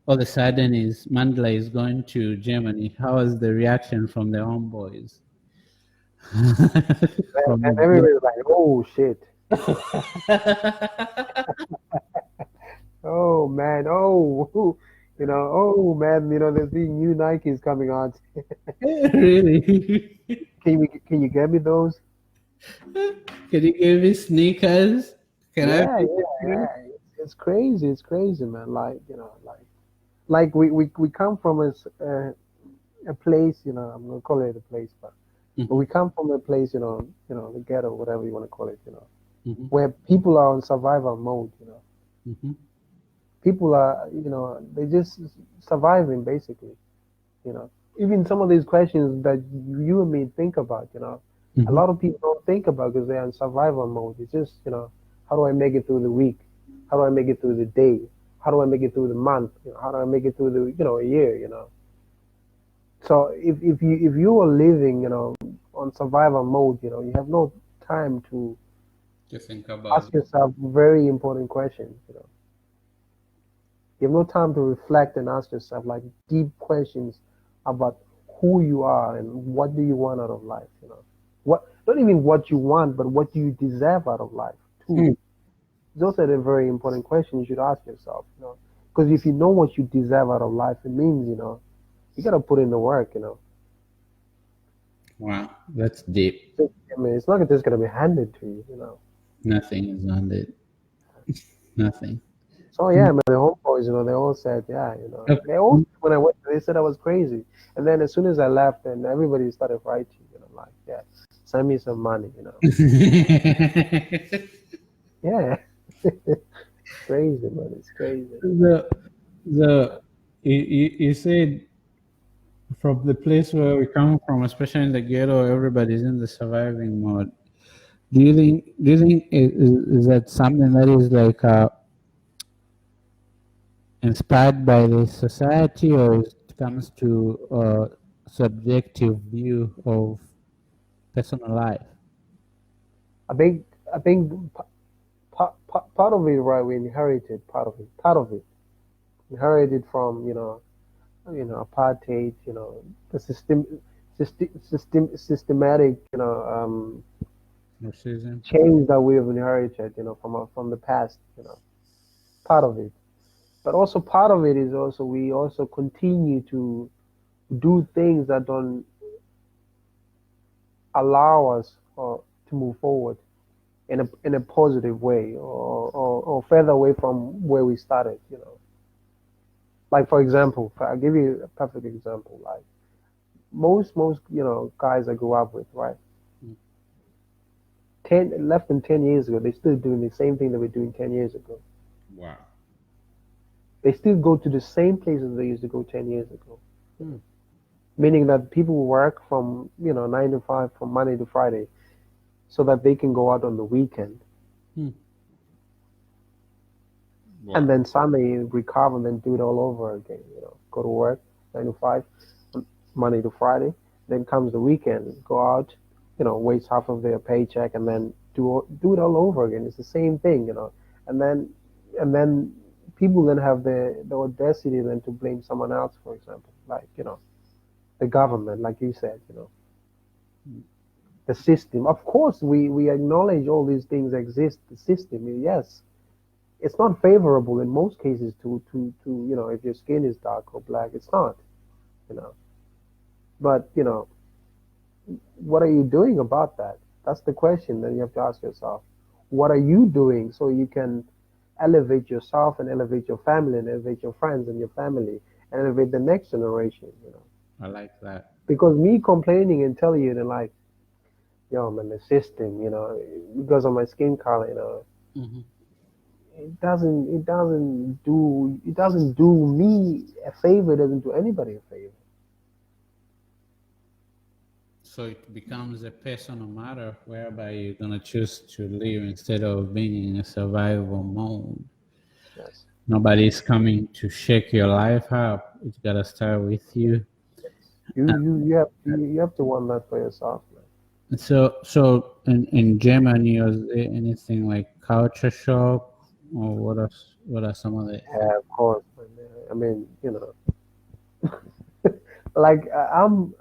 all of a sudden is Mandela is going to Germany. How was the reaction from the homeboys? And From everybody's like, oh shit. Oh man. Oh, oh man. There's these new Nikes coming out. really? Can you get me those? Can you give me sneakers? Can I Yeah, be yeah, sneakers? yeah. It's crazy. It's crazy, man. Like we come from a place. I'm gonna call it a place, but Mhm, we come from a place. The ghetto, whatever you want to call it. mhm, Where people are on survival mode. mhm, People are, they just surviving basically. Even some of these questions that you and me think about. A mhm. lot of people don't think about because they're in survival mode. It's just, how do I make it through the week? How do I make it through the day? How do I make it through the month? How do I make it through the, a year? So if you are living, on survival mode, you have no time to think about ask yourself very important questions. You have no time to reflect and ask yourself like deep questions about who you are and what do you want out of life. What, not even what you want, but what do you deserve out of life too. it. Those are the very important questions you should ask yourself. Because if you know what you deserve out of life, it means you gotta put in the work. Wow, that's deep. I mean, it's not just gonna be handed to you. Nothing is on it. Nothing. So yeah, man, the homeboys, they all said, yeah, they all, when I went, they said I was crazy. And then as soon as I left, and everybody started writing, like, yeah, send me some money. Yeah, it's crazy, man, it's crazy. the you said from the place where we come from, especially in the ghetto, everybody's in the surviving mode. Do you think is that something that is like inspired by the society, or it comes to a subjective view of personal life? I think part of it, right? We inherited part of it, inherited from apartheid, the systematic, Racism. change that we have inherited, from the past, part of it. But also part of it is also we also continue to do things that don't allow us to move forward in a positive way, or further away from where we started. Like for example, I'll give you a perfect example. Like most guys I grew up with, right? 10 less than 10 years ago, they're still doing the same thing they were doing 10 years ago. Wow. They still go to the same places they used to go 10 years ago. Meaning that people work from 9 to 5 from Monday to Friday, so that they can go out on the weekend, Wow. and then Sunday recover and then do it all over again. Go to work 9 to 5, Monday to Friday. Then comes the weekend, go out, waste half of their paycheck, and then do it all over again. It's the same thing. And then people then have the audacity then to blame someone else, for example, like the government, like you said, the system. Of course, we acknowledge all these things exist. The system, yes, it's not favorable in most cases to if your skin is dark or black, it's not, you know. But what are you doing about that? That's the question that you have to ask yourself. What are you doing so you can elevate yourself and elevate your family and elevate your friends and your family and elevate the next generation? I like that. Because me complaining and telling you that like, yo man, the system, because of my skin color, Mm-hmm. it doesn't do me a favor, it doesn't do anybody a favor. So it becomes a personal matter whereby you're gonna choose to live instead of being in a survival mode. Yes. Nobody's coming to shake your life up. It's gotta start with you. You have to want that for yourself, man. So in Germany, was there anything like culture shock, or what are some of the things? Yeah, of course, man. I mean, like I'm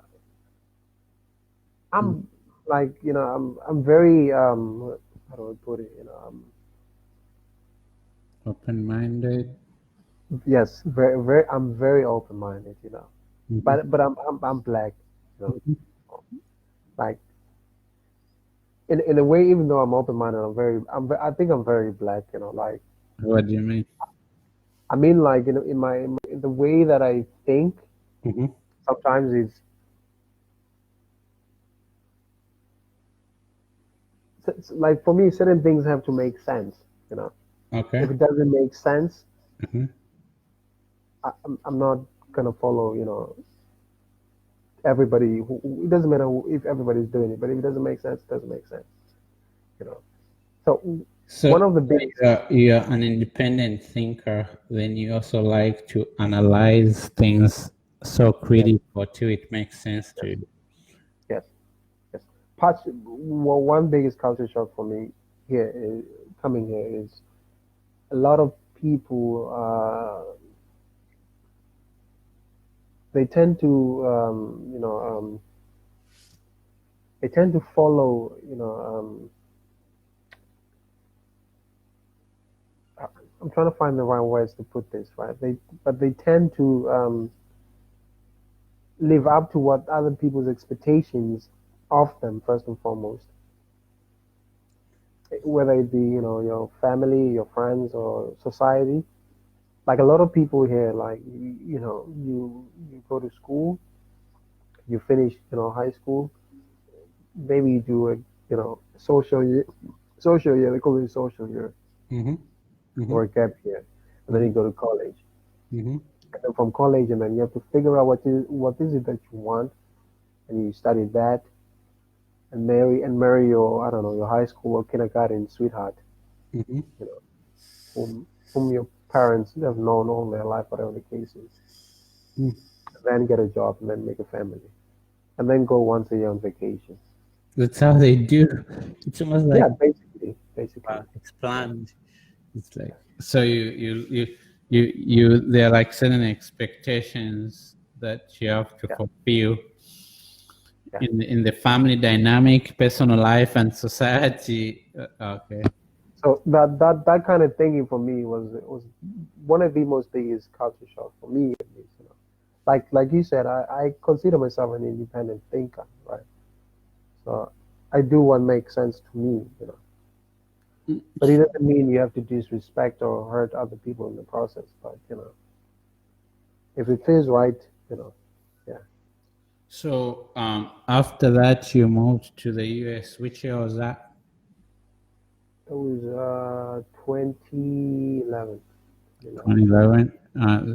like I'm very how do I put it? Open-minded? Yes, very very. I'm very open minded, Mm-hmm. but I'm black, you know, like in a way. Even though I'm open minded, I think I'm very black, like What do you mean? I mean, like in the way that I think. Mm-hmm. Sometimes it's like for me, certain things have to make sense. Okay. If it doesn't make sense, Mm-hmm. I'm not gonna follow, everybody. It doesn't matter if everybody's doing it, but if it doesn't make sense, it doesn't make sense. You know. So So one of the big, you're an independent thinker, then you also like to analyze things so Yes, critical too. It makes sense yes, to. yes, yes. Well, one biggest culture shock for me here is, coming here is a lot of people. They tend to, they tend to follow. I'm trying to find the right words to put this right. They tend to live up to what other people's expectations of them first and foremost, whether it be your family, your friends, or society. Like a lot of people here, like you go to school, you finish high school, maybe you do a social year, they call it social year Mm-hmm. Mm-hmm. or a gap year, and then Mm-hmm. you go to college. Mm-hmm. And then from college, and then you have to figure out what is it that you want, and you study that, and marry your, I don't know, your high school or kindergarten sweetheart, Mm-hmm. you know, whom your parents have known all their life, whatever the case is. And then get a job, and then make a family, and then go once a year on vacation. That's how they do. It's almost Yeah, like basically. it's Yeah, planned. It's like so you there are like certain expectations that you have to yeah, fulfill yeah. in the family dynamic, personal life, and society. Okay. So that kind of thinking for me was one of the most biggest culture shock for me, at least. Like you said, I consider myself an independent thinker, right? So I do what makes sense to me. But it doesn't mean you have to disrespect or hurt other people in the process. But if it feels right, you know, yeah. So after that, you moved to the US. Which year was that? It was 2011. 2011.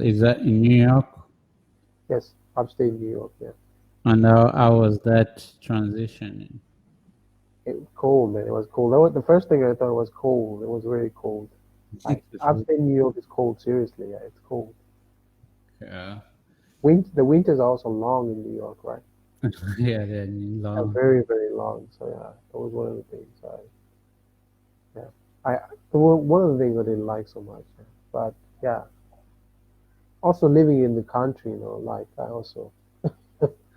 Is that in New York? Yes, upstate New York. Yeah, And how was that transitioning? it was cold, man. It was cold. The first thing I thought was cold. It was very cold. Like upstate New York is cold. Seriously, yeah, it's cold. Yeah, The winters are also long in New York, right? yeah, they're Are long. very very long. So yeah, that was one of the things. Yeah, I one of the things I didn't like so much. Yeah. But yeah, also living in the country, like I also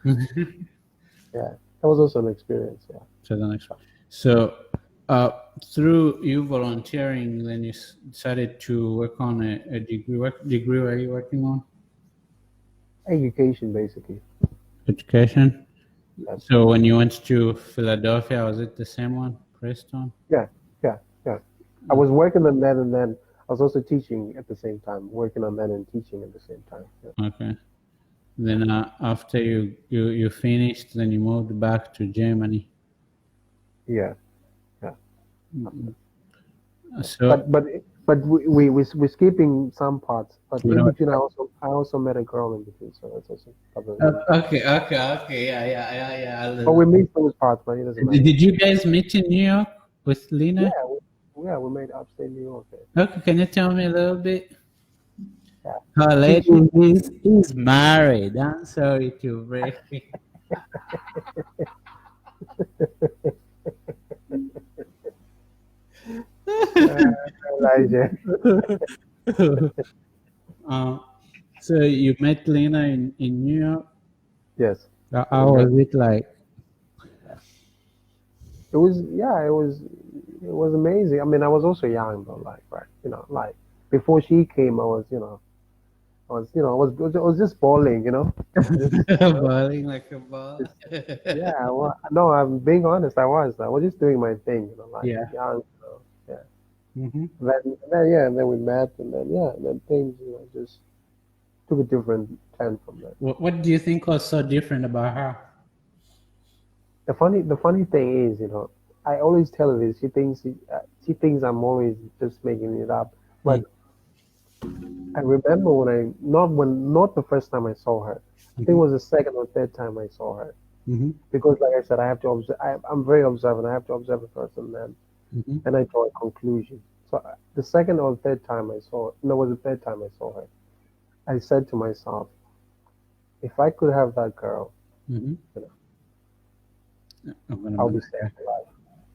yeah, that was also an experience. Yeah. So the next one. So, uh, through you volunteering, then you decided to work on a degree. What degree were you working on? Education, basically. Education. Yes. So when you went to Philadelphia, was it the same one, Preston? Yeah, yeah, yeah. I was working on that, and then I was also teaching at the same time, working on that and teaching at the same time. Yeah, Okay. Then after you finished, then you moved back to Germany. yeah, yeah. So But we're skipping some parts. But you in know. between, I also met a girl in between, so that's also probably. Okay. But Yeah. we missed those parts, but it doesn't matter. Did you guys meet in New York with Lena? Yeah, we made upstate New York. Okay, can you tell me a little bit? Yeah. Her She lady she is married. I'm sorry to break it. uh, Elijah. um, so you met Lena in New York. Yes, we How met. was it like? It was, yeah, it was amazing. I mean, I was also young though, like, right, like before she came, I was just balling. Just, Balling like a ball. just yeah. Well, no, I'm being honest. I was just doing my thing, like Yeah. young. Yeah. Hmm. And then we met, and then yeah, and then things, just took a different turn from there. What do you think was so different about her? The funny thing is, I always tell her this. She thinks I'm always just making it up, Mm. but I remember not the first time I saw her. I think it Hmm. was the second or third time I saw her. Hmm. Because, like I said, I have to observe. I'm very observant. I have to observe a person, Hmm. and I draw a conclusion. So the second or third time I saw, no, it was the third time I saw her. I said to myself, if I could have that girl, Mm-hmm. you know, I'm gonna I'll marry be set her. for life.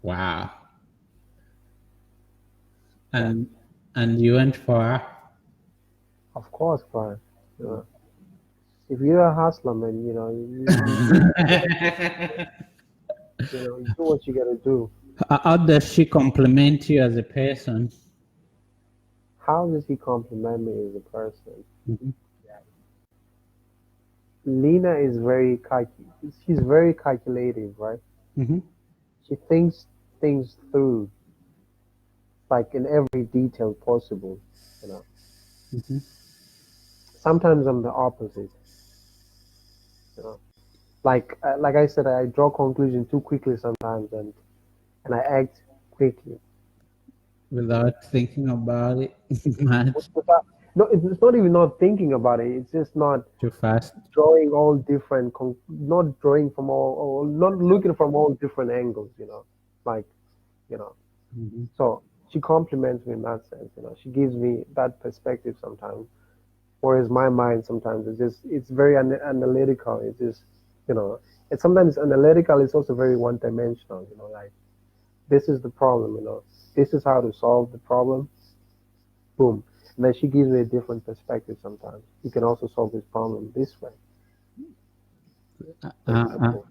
Wow. Yeah, And you went for her? of course, Brian. You know, if you're a hustler, man, you do you do what you gotta do. How does she compliment you as a person? How does he compliment me as a person? Mm-hmm. Lena is she's very calculative, right? Mm-hmm. She thinks things through, like in every detail possible. You know, Mm-hmm. sometimes I'm the opposite. You know, like I said, I draw conclusions too quickly sometimes, and I act quickly. Without thinking about it much. Without, no, it's not even not thinking about it. It's just not Too fast. drawing all different, not drawing from not looking from all different angles. Like you know. Mm-hmm. So she compliments me in that sense. She gives me that perspective sometimes. Whereas my mind sometimes it's very analytical. It's just it's sometimes analytical. It's also very one dimensional. Like this is the problem. This is how to solve the problem. Boom. And then she gives me a different perspective sometimes. You can also solve this problem this way, for Uh, uh, example.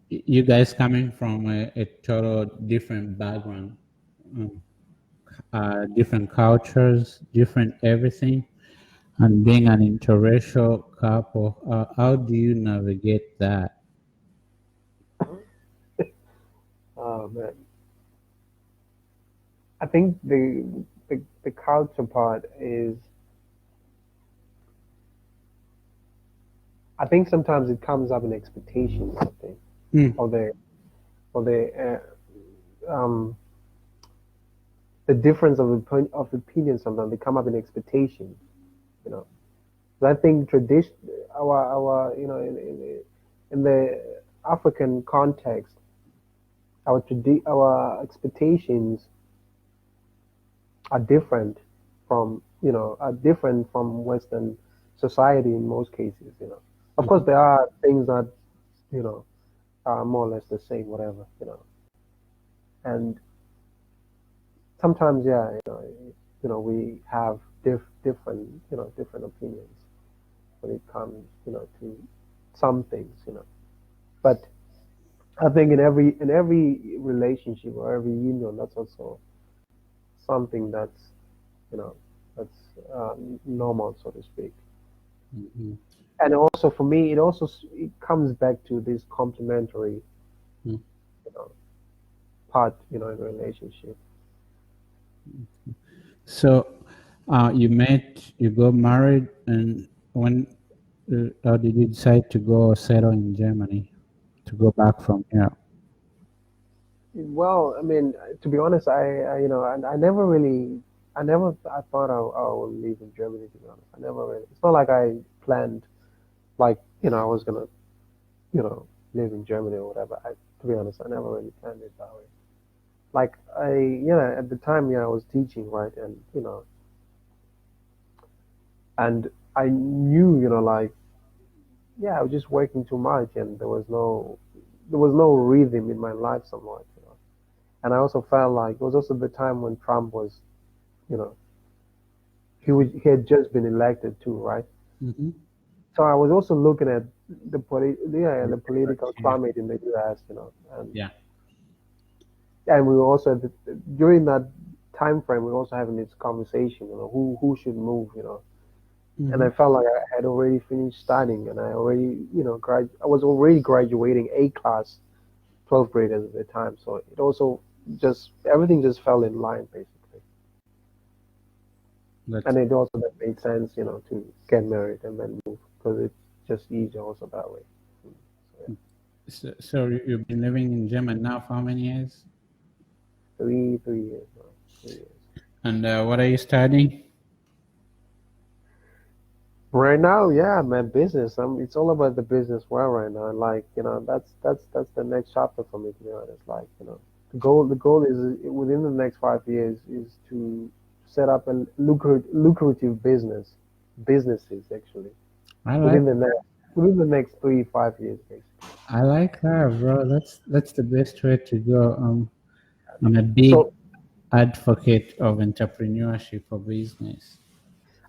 you guys coming from a total different background, um, different cultures, different everything, and being an interracial couple, how do you navigate that? Oh man, I think the culture part is. I think sometimes it comes up in expectations. I think, Mm, or um, the difference of opinion. Sometimes they come up in expectations. You know, but I think tradition, our in the African context, our expectations are different from Western society in most cases. Of course mhm. there are things that you know are more or less the same, whatever. And sometimes, yeah, we have different opinions when it comes, to some things. But I think in every relationship or every union, that's also something you know that's normal, so to speak. Mhm. And also for me, it comes back to this complementary, Mm. you know, part, in a relationship. So, you got married, and when how did you decide to go settle in Germany, to go back from here? Well, I mean, to be honest, I never really, I thought I would live in Germany. To be honest, I never really. It's not like I planned, like I was gonna, live in Germany or whatever. To be honest, I never really planned it that way. Like at the time, I was teaching, right, and and I knew, like, I was just working too much, and there was no rhythm in my life, somewhat. And I also felt like it was also the time when Trump was, you know, he had just been elected too, right? Mm-hmm. So I was also looking at the political Yeah. climate in the U.S., and Yeah. and we were also during that time frame we were also having this conversation, who should move, and Mm-hmm. I felt like I had already finished studying, and I already, I was already graduating A class 12th graders at the time, so it also just everything just fell in line basically, That's and it also that made sense, to get married and then move because it's just easier also that way. So yeah, so you've been living in Germany now for how many years? 3 years now, 3 years. And what are you studying? Right now, yeah, man, business. It's all about the business world right now. And like, that's the next chapter for me, to be honest. Like, the goal is within the next 5 years is to set up a lucrative businesses actually. I like within the next within the next 3 5 years, basically. I like that, bro. That's the best way to go. I'm a big So advocate of entrepreneurship for business.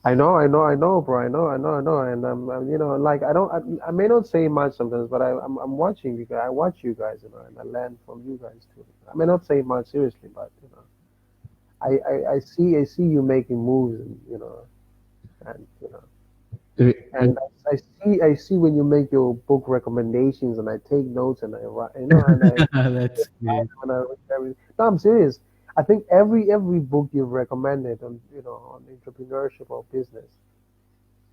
I know, bro. I know, and like I may not say much sometimes, but I'm watching you guys. I watch you guys, and I learn from you guys too. I may not say much seriously, but I see you making moves, and and Uh, uh, and I see when you make your book recommendations, and I take notes, and I write, and I That's good. when I read no, I'm serious. I think every book you've recommended on on entrepreneurship or business,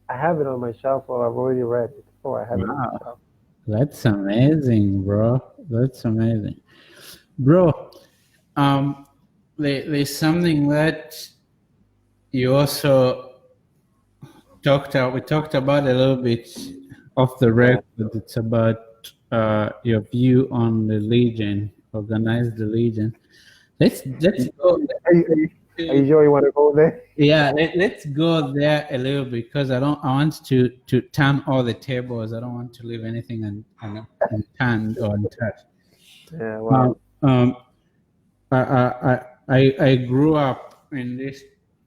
I have it on my shelf, or I've already read it, or I have it on my Wow, shelf. that's amazing, bro. That's amazing, bro. Um, there's something that you also talked about. We talked about a little bit off the Yeah, record. It's about your view on religion, organized religion. Let's go. are you sure you want to go there? Yeah, let's go there a little bit because I want to turn all the tables. I don't want to leave anything unturned or untouched. Yeah, Um, well, um, I grew up in this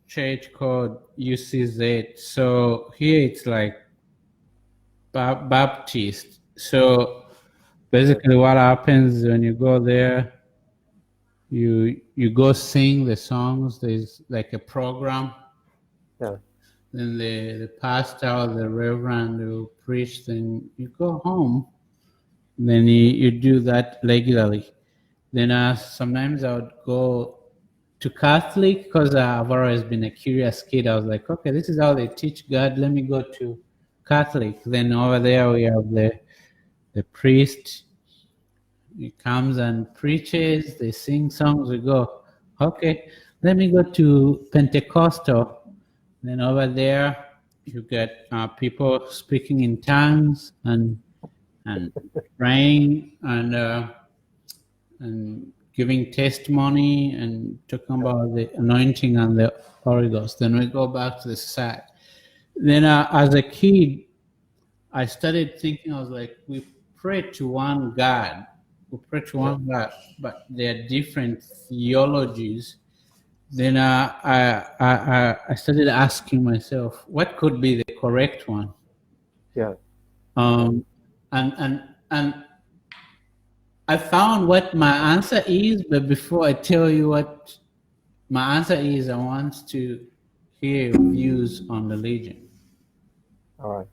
church called UCZ. So here it's like Baptist. So yeah, basically, what happens when you go there, you go sing the songs. There's like a program. yeah, Then the pastor or the reverend will preach. Then you go home. Then you do that regularly. Then sometimes I would go to Catholic because I've always been a curious kid. I was like, okay, this is how they teach God. Let me go to Catholic. Then over there we have the priest. He comes and preaches. They sing songs. We go, okay, let me go to Pentecostal. Then over there you get people speaking in tongues and praying and giving testimony and talking about the anointing and the Holy Ghost. Then we go back to the side. Then, as a kid, I started thinking, I was like, we pray to one God. We pray to yeah, one God, but there are different theologies. Then I started asking myself, what could be the correct one? yeah, yeah, Um, and I found what my answer is, but before I tell you what my answer is, I want to hear your views on religion. all right.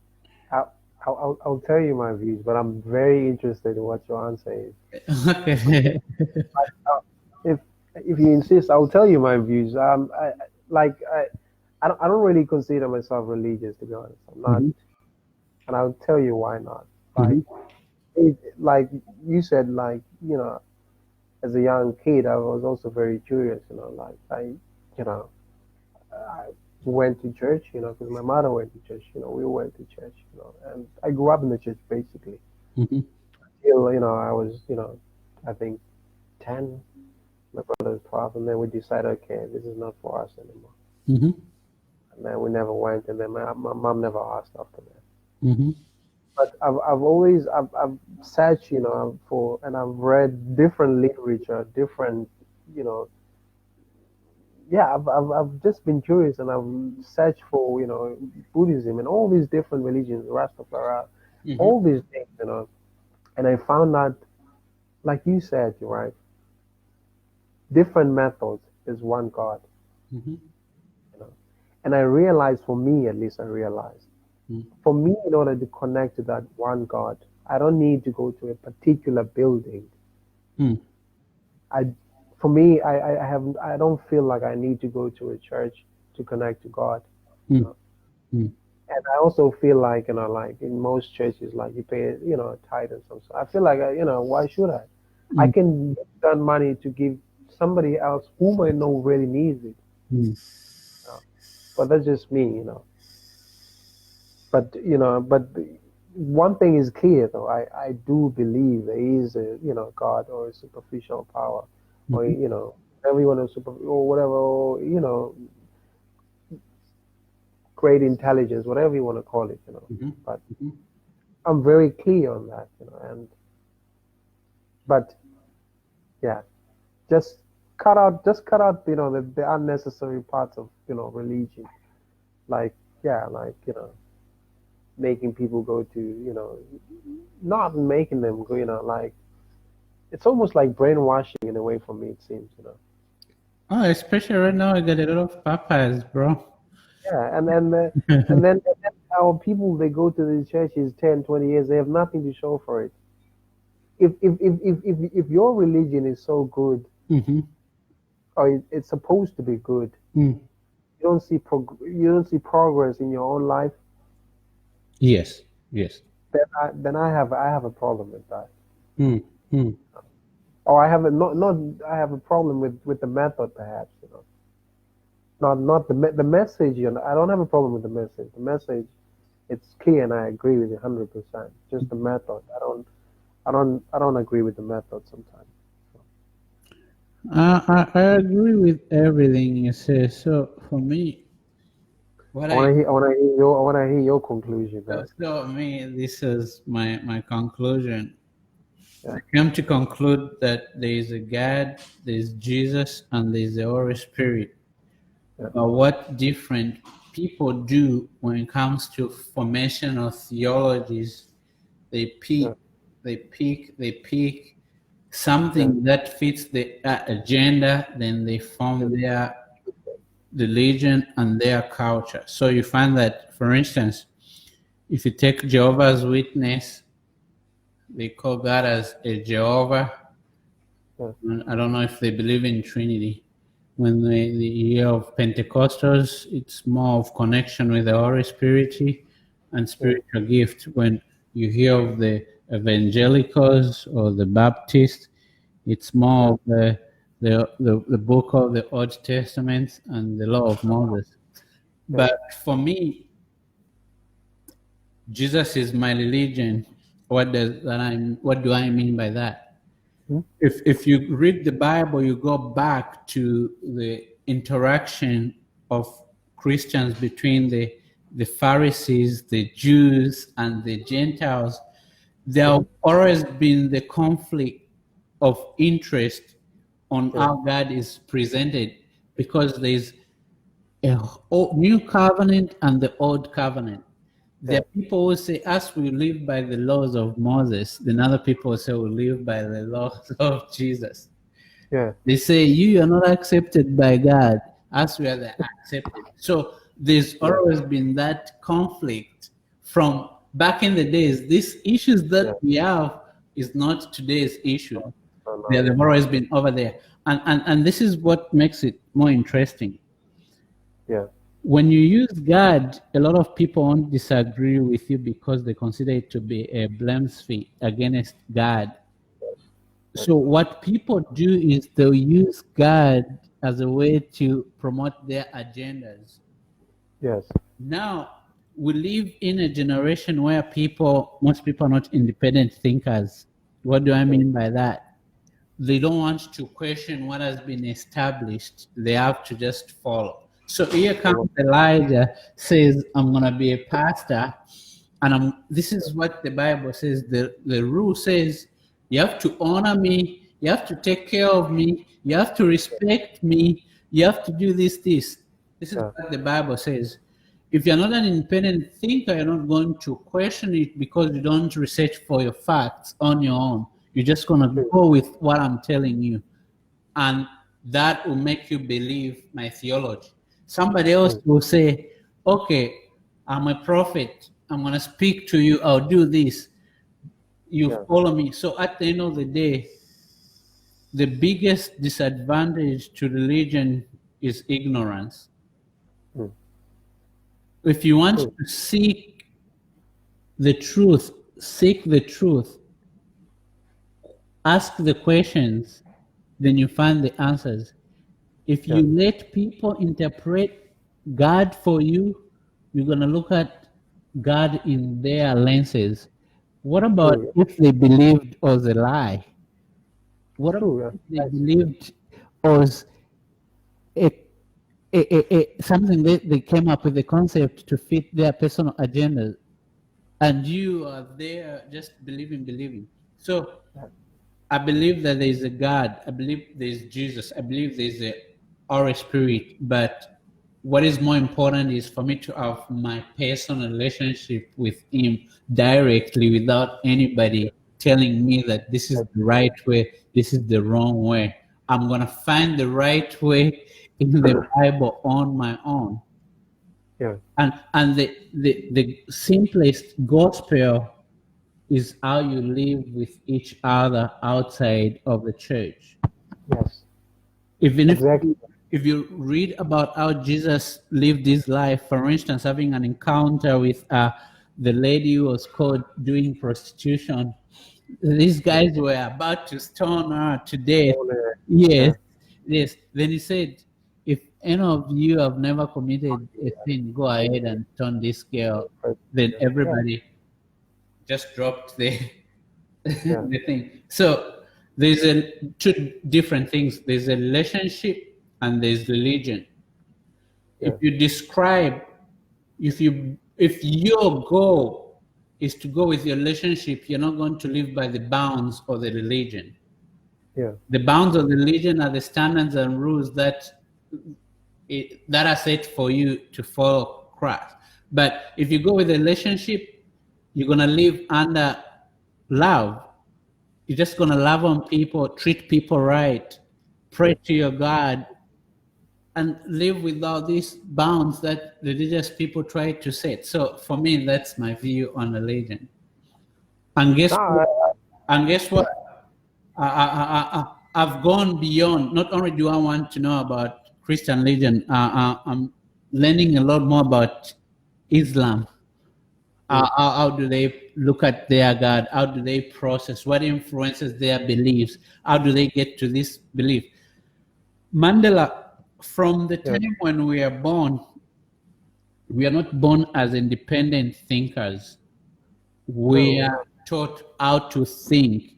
I'll tell you my views, but I'm very interested in what your answer is. Okay. Uh, if if you insist, I'll tell you my views. Like I don't really consider myself religious, to be honest. I'm not, Mhm, and I'll tell you why not. Like mhm, like you said, like as a young kid, I was also very curious. Like you know, I went to church. Because my mother went to church. We went to church. And I grew up in the church basically. mhm, Till I was I think 10. My brother was 12, and then we decided, okay, this is not for us anymore. mhm, And then we never went, and then my mom never asked after that. mhm, But I've always I've searched for, and I've read different literature, different you know yeah, I've just been curious, and I've searched for Buddhism and all these different religions, Rastafari, mhm, all these things, and I found that, like you said, you're right, different methods is one God, mhm, you know. And I realized, for me at least, I realized, mhm, for me, in order to connect to that one God, I don't need to go to a particular building. mhm, I, for me, I don't feel like I need to go to a church to connect to God. You mhm, know. And I also feel like, like in most churches, like you pay, a tithe and some stuff. I feel like, why should I? I mhm, can use that money to give somebody else whom I know really needs it. mhm, But that's just me. But one thing is clear though. I do believe there is a, God or a superficial power, or mhm, whatever you want to super or whatever, great intelligence, whatever you want to call it, Mm-hmm. But Mm-hmm. I'm very clear on that, but yeah, just cut out, the unnecessary parts of, religion, like, yeah, like, making people go to, not making them go, like, it's almost like brainwashing in a way for me, it seems. Oh, especially right now, I got a lot of papas, bro. Yeah, and then our people, they go to these churches 10, 20 years, they have nothing to show for it. If your religion is so good, Mm-hmm. or it's supposed to be good, Mm. you don't see progress in your own life, Yes. Yes. then I have a problem with that. Mm. Mm. Or I have a not I have a problem with the method, perhaps. Not the message. I don't have a problem with the message. The message, it's clear, and I agree with it 100%. Just the method. I don't agree with the method sometimes. I agree with everything you say. So for me, what I want I to hear. I want to hear your conclusion, man. so me, this is my conclusion. I Yeah. come to conclude that there is a God, there is Jesus, and there is the Holy Spirit. Yeah. But what different people do when it comes to formation of theologies, they pick, Yeah. they pick Yeah. something that fits the agenda, then they form their religion and their culture. So you find that, for instance, if you take Jehovah's Witness, they call God as a Jehovah. Yeah. I don't know if they believe in Trinity. When they hear of Pentecostals, it's more of connection with the Holy Spirit and Yeah. spiritual gift. When you hear of the evangelicals or the Baptists, it's more Yeah. of the book of the Old Testament and the law of Moses. Yeah. But for me, Jesus is my religion. What do I mean by that? Hmm? If you read the Bible, you go back to the interaction of Christians between the Pharisees, the Jews, and the Gentiles. There have Hmm. always been the conflict of interest on Yeah. how God is presented, because there's a new covenant and the old covenant. There Yeah. are people who say, us we live by the laws of Moses. Then other people say we live by the laws of Jesus. Yeah. They say you are not accepted by God, as we are the accepted. So there's Yeah. always been that conflict from back in the days. These issues Yeah. that we have is not today's issue. No, no, They've yeah. always been over there. And this is what makes it more interesting. Yeah. When you use God, a lot of people won't disagree with you because they consider it to be a blasphemy against God. So what people do is they'll use God as a way to promote their agendas. Yes. Now we live in a generation where most people are not independent thinkers. What do I Yeah. mean by that? They don't want to question what has been established. They have to just follow. So here Follow. comes Elijah, says, I'm going to be a pastor. And this is what the Bible says. The rule says, you have to honor me. You have to take care of me. You have to respect me. You have to do this, this. This is Yeah. what the Bible says. If you're not an independent thinker, you're not going to question it because you don't research for your facts on your own. You're just going to True. go with what I'm telling you. And that will make you believe my theology. Somebody else Mm. will say, okay, I'm a prophet. I'm going to speak to you. I'll do this. You Yeah. follow me. So at the end of the day, the biggest disadvantage to religion is ignorance. Mm. If you want True. to seek the truth, seek the truth, ask the questions, then you find the answers. If Yeah. you let people interpret God for you, you're going to look at God in their lenses. What about True. if they believed was a lie? What about True. Yeah. if they believed was a, something they came up with the concept to fit their personal agenda, and you are there just believing. So yeah, I believe that there is a God. I believe there is Jesus. I believe there is a Holy Spirit. But what is more important is for me to have my personal relationship with Him directly, without anybody telling me that this is the right way, this is the wrong way. I'm gonna find the right way in the Bible on my own. yeah, And the simplest gospel is how you live with each other outside of the church. yes, Even exactly. if you read about how Jesus lived his life, for instance, having an encounter with the lady who was caught doing prostitution, these Yeah. guys were about to stone her to death. All the- Yes, yeah, yes. Then he said, if any of you have never committed a sin, go ahead and stone this girl. Then yeah, everybody just dropped yeah, the thing. So there's two different things. There's a relationship and there's religion. If yeah, you describe, if your goal is to go with your relationship, you're not going to live by the bounds of the religion. yeah, The bounds of the religion are the standards and rules that are set for you to follow Christ. But if you go with a relationship, you're gonna live under love. You're just gonna love on people, treat people right, pray yeah. to your God, and live without these bounds that religious people try to set. So for me, that's my view on religion. And No, guess what? And guess what? I've gone beyond. Not only do I want to know about Christian religion, I'm learning a lot more about Islam. mm, How do they look at their God? How do they process? What influences their beliefs? How do they get to this belief? Mandela, from the yeah, time when we are not born as independent thinkers. no, We we're are not. taught how to think. Yes,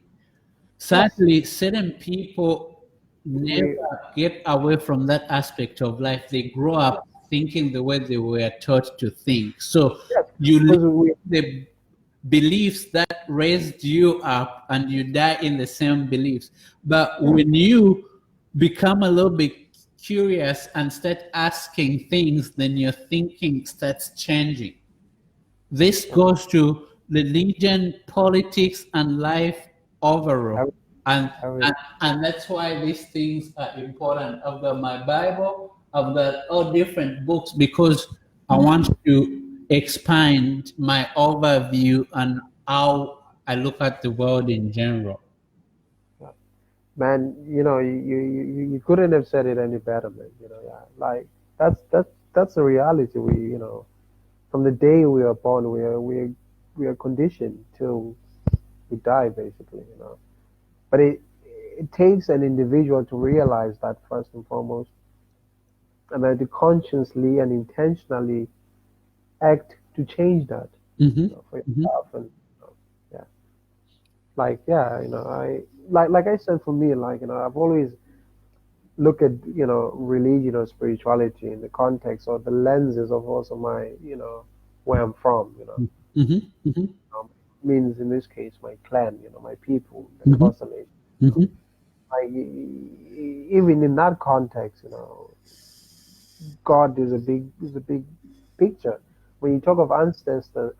Sadly, certain people never we, get away from that aspect of life. They grow up thinking the way they were taught to think. So yes, you live because we, the beliefs that raised you up and you die in the same beliefs. But yeah, when you become a little bit curious and start asking things, then your thinking starts changing. This yeah, goes to religion, politics, and life overall. every, And, every, and, and that's why these things are important. I've got my Bible, I've got all different books because I want to expand my overview on how I look at the world in general. yeah. Man, you couldn't have said it any better, man. Yeah, like that's the reality. From the day we are born, we are conditioned till we die, basically. But it takes an individual to realize that first and foremost, and then to consciously and intentionally act to change that, Hmm. for Hmm. yourself. And yeah, like yeah, like I said, for me, I've always looked at religion or spirituality in the context or the lenses of also my where I'm from. Hmm. Hmm. Means in this case my clan, my people, the Hmm. Xhosa nation. Hmm. Like even in that context, God is a big picture. When you talk of ancestors,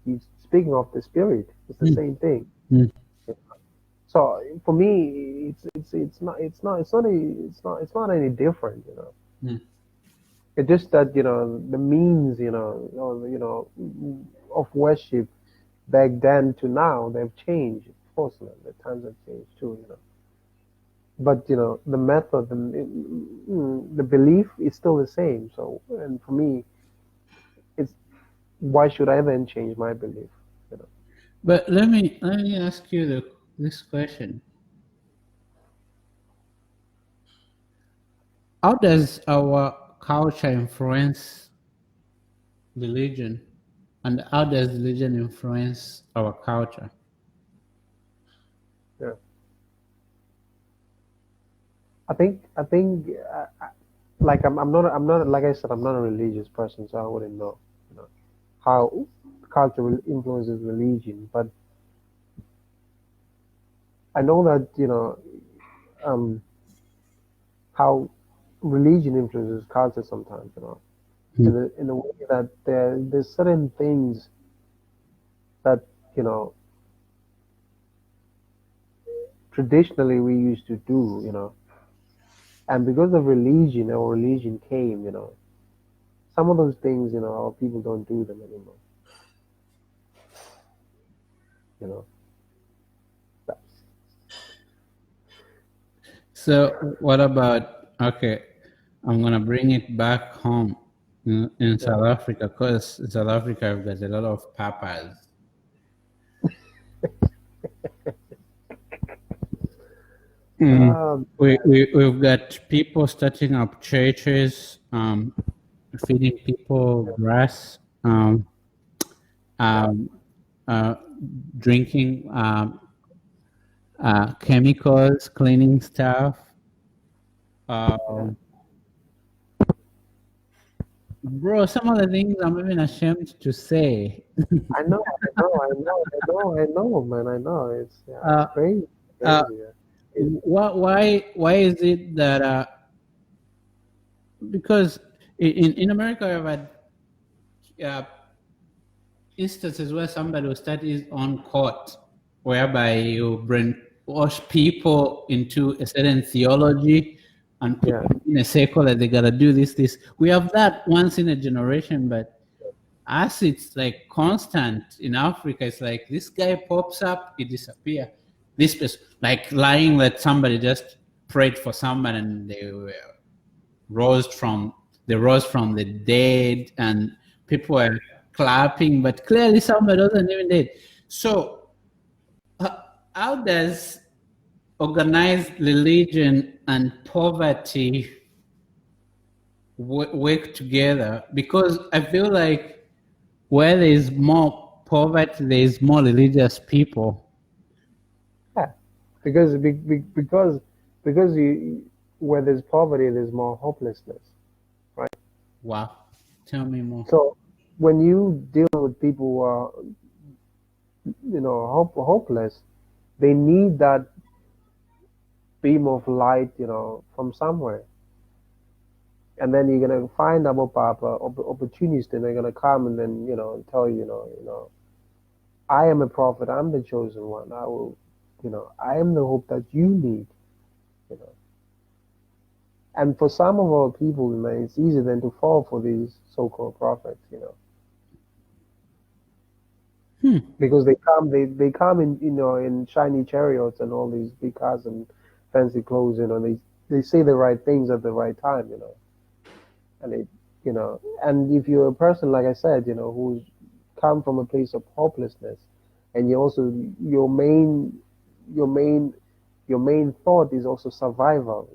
he's speaking of the spirit. It's the same thing. So for me, it's not any different. It's just that the means of worship back then to now they've changed. Of course, the times have changed too. But the method and the belief is still the same. So, and for me, it's why should I then change my belief? You know, But let me ask you this question: how does our culture influence religion, and how does religion influence our culture? yeah. I think like I'm not like I said, I'm not a religious person, so I wouldn't know, you know, how culture influences religion. But I know that, um, how religion influences culture sometimes, Hmm. in the way that there's certain things that, you know, traditionally we used to do, and because of religion, our religion came, some of those things, our people don't do them anymore, you know. That's, So what about, okay, I'm gonna bring it back home in yeah. South Africa, because in South Africa there's a lot of papas. Mm. Um, We've got people starting up churches, feeding people grass, yeah, um, uh, drinking chemicals, cleaning stuff. yeah. Um, bro, some of the things I'm even ashamed to say. I know, man. I know. It's yeah, it's Uh, crazy, uh, crazy. Yeah. It, why is it that because in America I've had uh, instances where somebody will start his own court, whereby you brainwash people into a certain theology and put yeah, them in a circle that they gotta do this. We have that once in a generation, but as it's like constant in Africa, it's like this guy pops up, he disappear. This person, like lying that somebody just prayed for someone and rose from they rose from the dead, and people were clapping, but clearly somebody wasn't even dead. So uh, how does organized religion and poverty work together? Because I feel like where there is more poverty, there is more religious people. yeah. Because you where there's poverty, there's more hopelessness, right? Wow, tell me more. So when you deal with people who are, hopeless, they need that beam of light, from somewhere. And then you're gonna find about opportunists, and they're gonna come and then, tell you, I am a prophet. I'm the chosen one. I will, I am the hope that you need. You know. And for some of our people, man, it's easy then to fall for these so-called prophets. Hmm. Because they come in, in shiny chariots and all these big cars and fancy clothes. They say the right things at the right time. And and if you're a person, like I said, who's come from a place of hopelessness, and you also your main your main thought is also survival.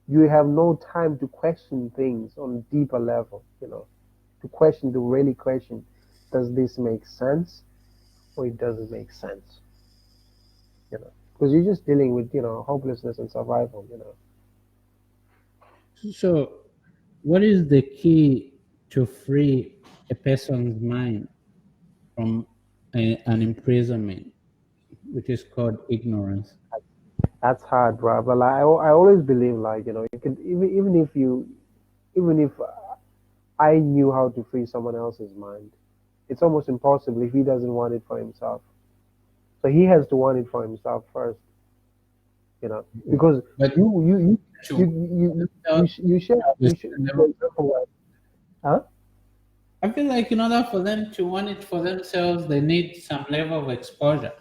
You have no time to question things on a deeper level. To really question, does this make sense or it doesn't make sense? Because you're just dealing with hopelessness and survival. So, what is the key to free a person's mind from an imprisonment, which is called ignorance? That's hard, bro. But like, I always believe, like, you can, even if I knew how to free someone else's mind, it's almost impossible if he doesn't want it for himself. So he has to want it for himself first, because But you to you you share for example, like, huh? I feel like in order for them to want it for themselves, they need some level of exposure.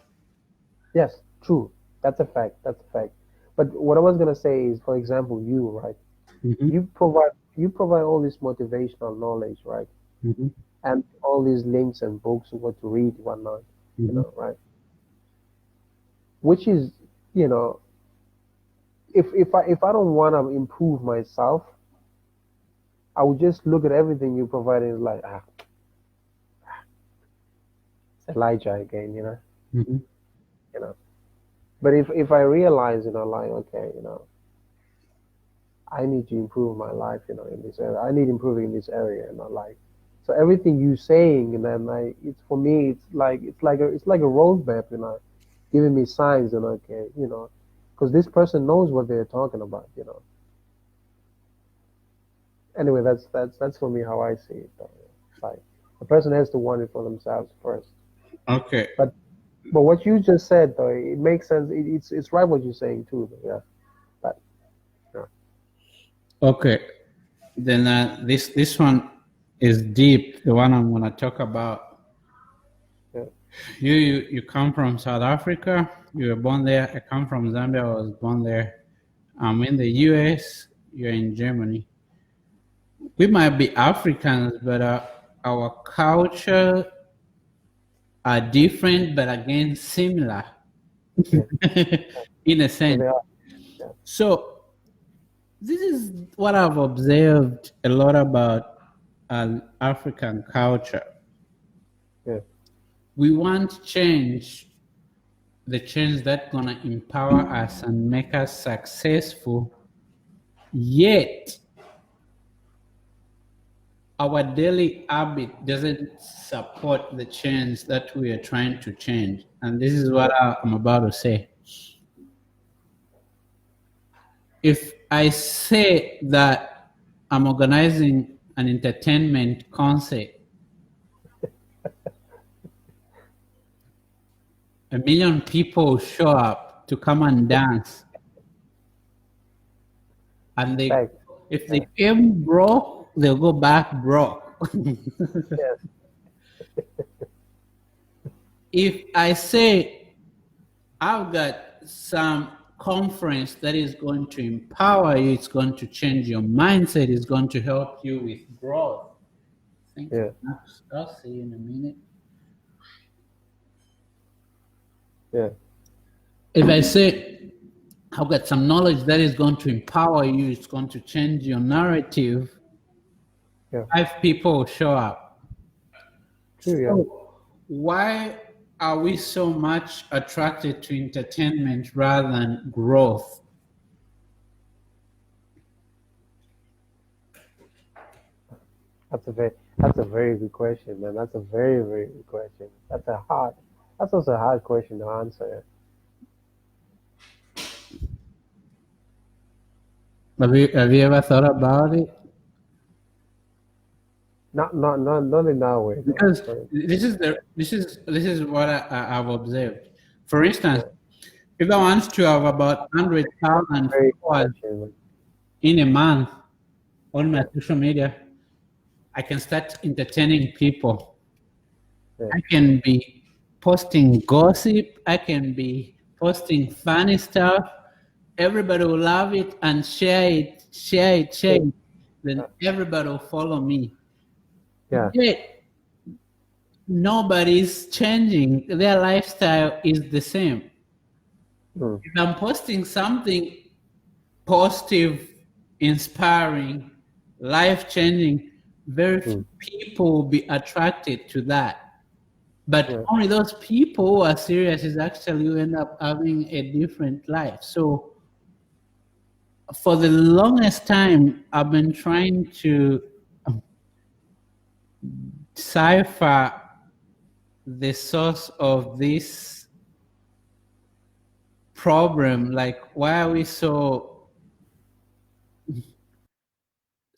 Yes, true. That's a fact. That's a fact. But what I was gonna say is, for example, you, right? Hmm. You provide all this motivational knowledge, right? Hmm. And all these links and books and what to read, whatnot, Hmm. right? Which is, you know, if I don't want to improve myself, I would just look at everything you provide and like, it's Elijah again, Hmm. you know. But if I realize, like, okay, I need to improve my life, in this area. I need improving in this area in my life. So everything you saying, and then it's for me, it's like a roadmap, giving me signs, and okay, because this person knows what they're talking about. Anyway, that's for me how I see it. Though. Like the person has to want it for themselves first. Okay. But what you just said, though, it makes sense. It's right what you're saying too. Though, yeah. But yeah. Okay. Then this one is deep. The one I'm gonna talk about. Yeah. You come from South Africa. You were born there. I come from Zambia. I was born there. I'm in the U.S. You're in Germany. We might be Africans, but our culture are different, but again similar Yeah. in a Yeah, sense. they are. Yeah. So this is what I've observed a lot about African culture. Yeah. We want change, the change that's gonna empower us and make us successful. Yet our daily habit doesn't support the change that we are trying to change. And this is what I'm about to say. If I say that I'm organizing an entertainment concert, 1 million people show up to come and dance, and Thanks. if Yeah. they came broke, they'll go back broke. Yes. If I say I've got some conference that is going to empower you, it's going to change your mindset, it's going to help you with growth. Thank you. I'll see you in a minute. Yeah. If I say I've got some knowledge that is going to empower you, it's going to change your narrative, Yeah. 5 people show up. True. Yeah. So why are we so much attracted to entertainment rather than growth? That's a very good question, man. That's a very, very good question. That's also a hard question to answer. Have you ever thought about it? Not in that way though. Because this is what I've observed. For instance, if I want to have about 100,000 Very followers question. in a month on my social media, I can start entertaining people. Yeah. I can be posting gossip. I can be posting funny stuff. Everybody will love it and share it. Then everybody will follow me. Yeah. Yet, nobody's changing. Their lifestyle is the same. Mm. If I'm posting something positive, inspiring, life-changing, very few people will be attracted to that. But only those people who are serious is actually who end up having a different life. So for the longest time, I've been trying to decipher the source of this problem. Like, why are we so?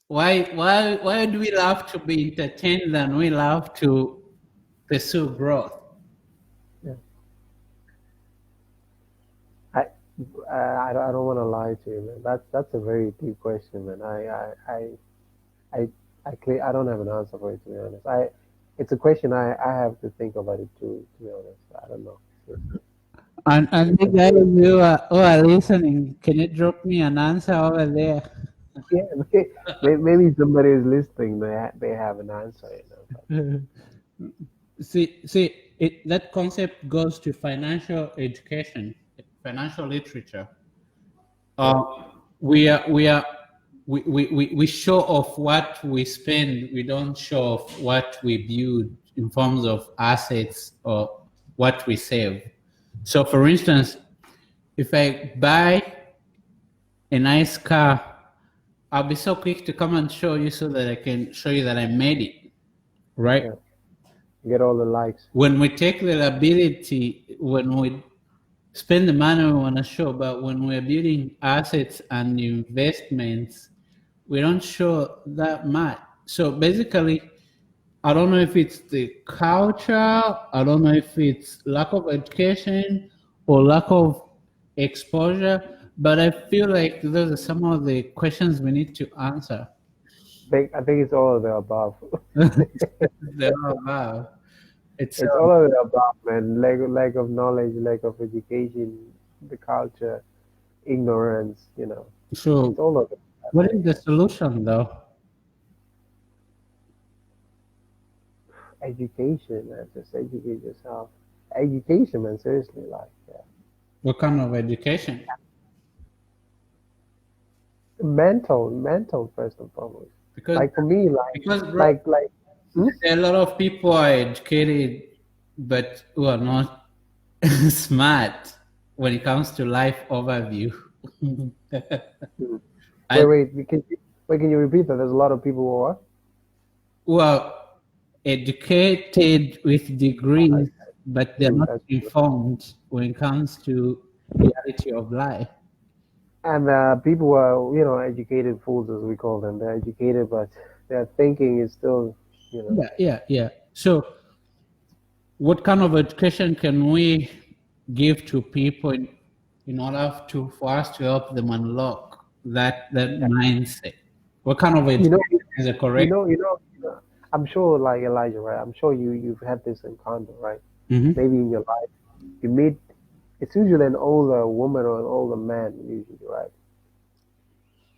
Why do we love to be entertained than we love to pursue growth? Yeah. I don't want to lie to you, man. That's a very deep question, man. I don't have an answer for it, to be honest. It's a question I have to think about it too, to be honest. I don't know. And the guys who are listening, can you drop me an answer over there? Yeah, maybe somebody is listening. They have an answer. See, that concept goes to financial education, financial literature. We show off what we spend. We don't show off what we build in forms of assets or what we save. So, for instance, if I buy a nice car I'll be so quick to come and show you so that I can show you that I made it. Right? Yeah, get all the likes. When we take the ability, when we spend the money we want to show, but when we're building assets and investments, we don't show that much. So basically, I don't know if it's the culture, I don't know if it's lack of education or lack of exposure, but I feel like those are some of the questions we need to answer. I think it's all of the above. They're all about. It's It's all of the above, man. Lack of knowledge, lack of education, the culture, ignorance. so. It's all of it. I What is think the solution though? education, man. Just educate yourself. Education, man. Seriously, like What kind of education? mental first and foremost. Because Like for me, because bro, like. Hmm? a lot of people are educated, but who are not smart when it comes to life overview. Hmm. I Can you repeat that? There's a lot of people who are. who are educated with degrees, but they're not That's true. informed when it comes to reality of life. And people who are, educated fools, as we call them. They're educated, but their thinking is still, you know, Yeah. So, what kind of education can we give to people in order to for us to help them unlock that mindset? What kind of you know, education is the you correct? know, you know, you know, I'm sure, like Elijah, right? I'm sure you've had this encounter, right? Mm-hmm. Maybe in your life, you meet. It's usually an older woman or an older man, usually, right?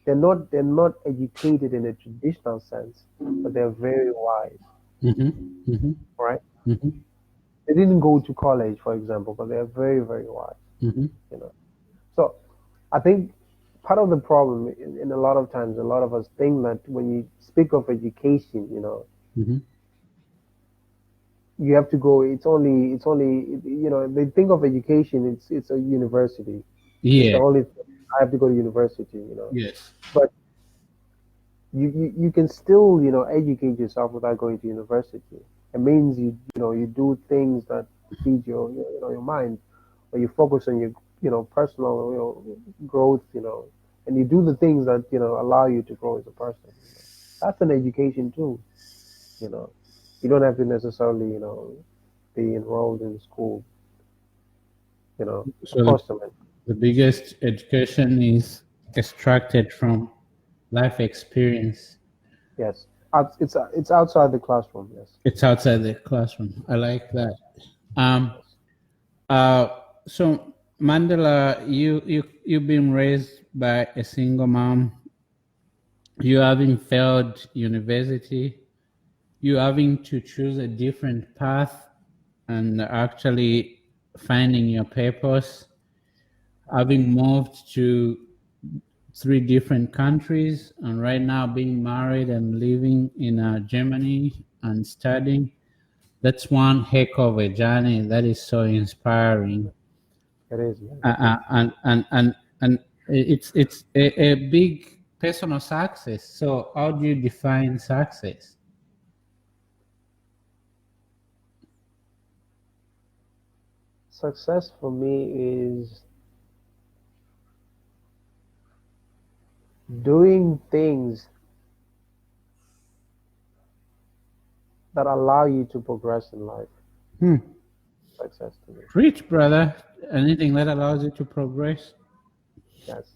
They're not educated in a traditional sense, but they're very wise, Mm-hmm. Mm-hmm. right? Mm-hmm. They didn't go to college, for example, but they're very, very wise, Mm-hmm. you know. So I think part of the problem in a lot of times, a lot of us think that when you speak of education, Mm-hmm. you have to go. It's only they think of education. It's a university. It's the Yeah. only thing. I have to go to university, Yes. but you can still educate yourself without going to university. It means you do things that feed your mind, or you focus on your personal growth, and you do the things that allow you to grow as a person. That's an education too. You know, you don't have to necessarily be enrolled in school. Of So course, I mean, the biggest education is extracted from life experience. yes, it's outside the classroom. Yes, It's outside the classroom. I like yes, that. Um, yes. uh, so Mandela, you've been raised by a single mom. You having failed university. You having to choose a different path and actually finding your purpose. Having moved to three different countries and right now being married and living in Germany and studying. That's one heck of a journey. That is so inspiring. It is, man. uh, It is. uh, and and and and it's a big personal success. So how do you define success? Success for me is doing things that allow you to progress in life. Hmm. Success to me. Preach, brother. Anything that allows you to progress. Yes.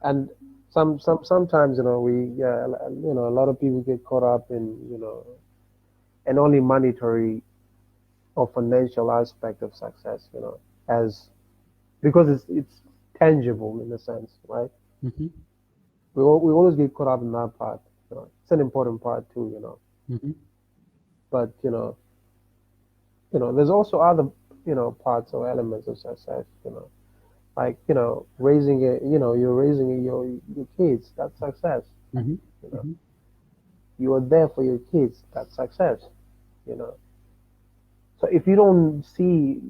And sometimes we a lot of people get caught up in an only monetary or financial aspect of success, as because it's tangible in a sense, right? Mm-hmm. We always get caught up in that part. It's an important part too, Mm-hmm. but there's also other parts or elements of success, like raising you're raising your kids. That's success. Mm-hmm. You know, Mm-hmm. you are there for your kids. That's success. You know. So if you don't see,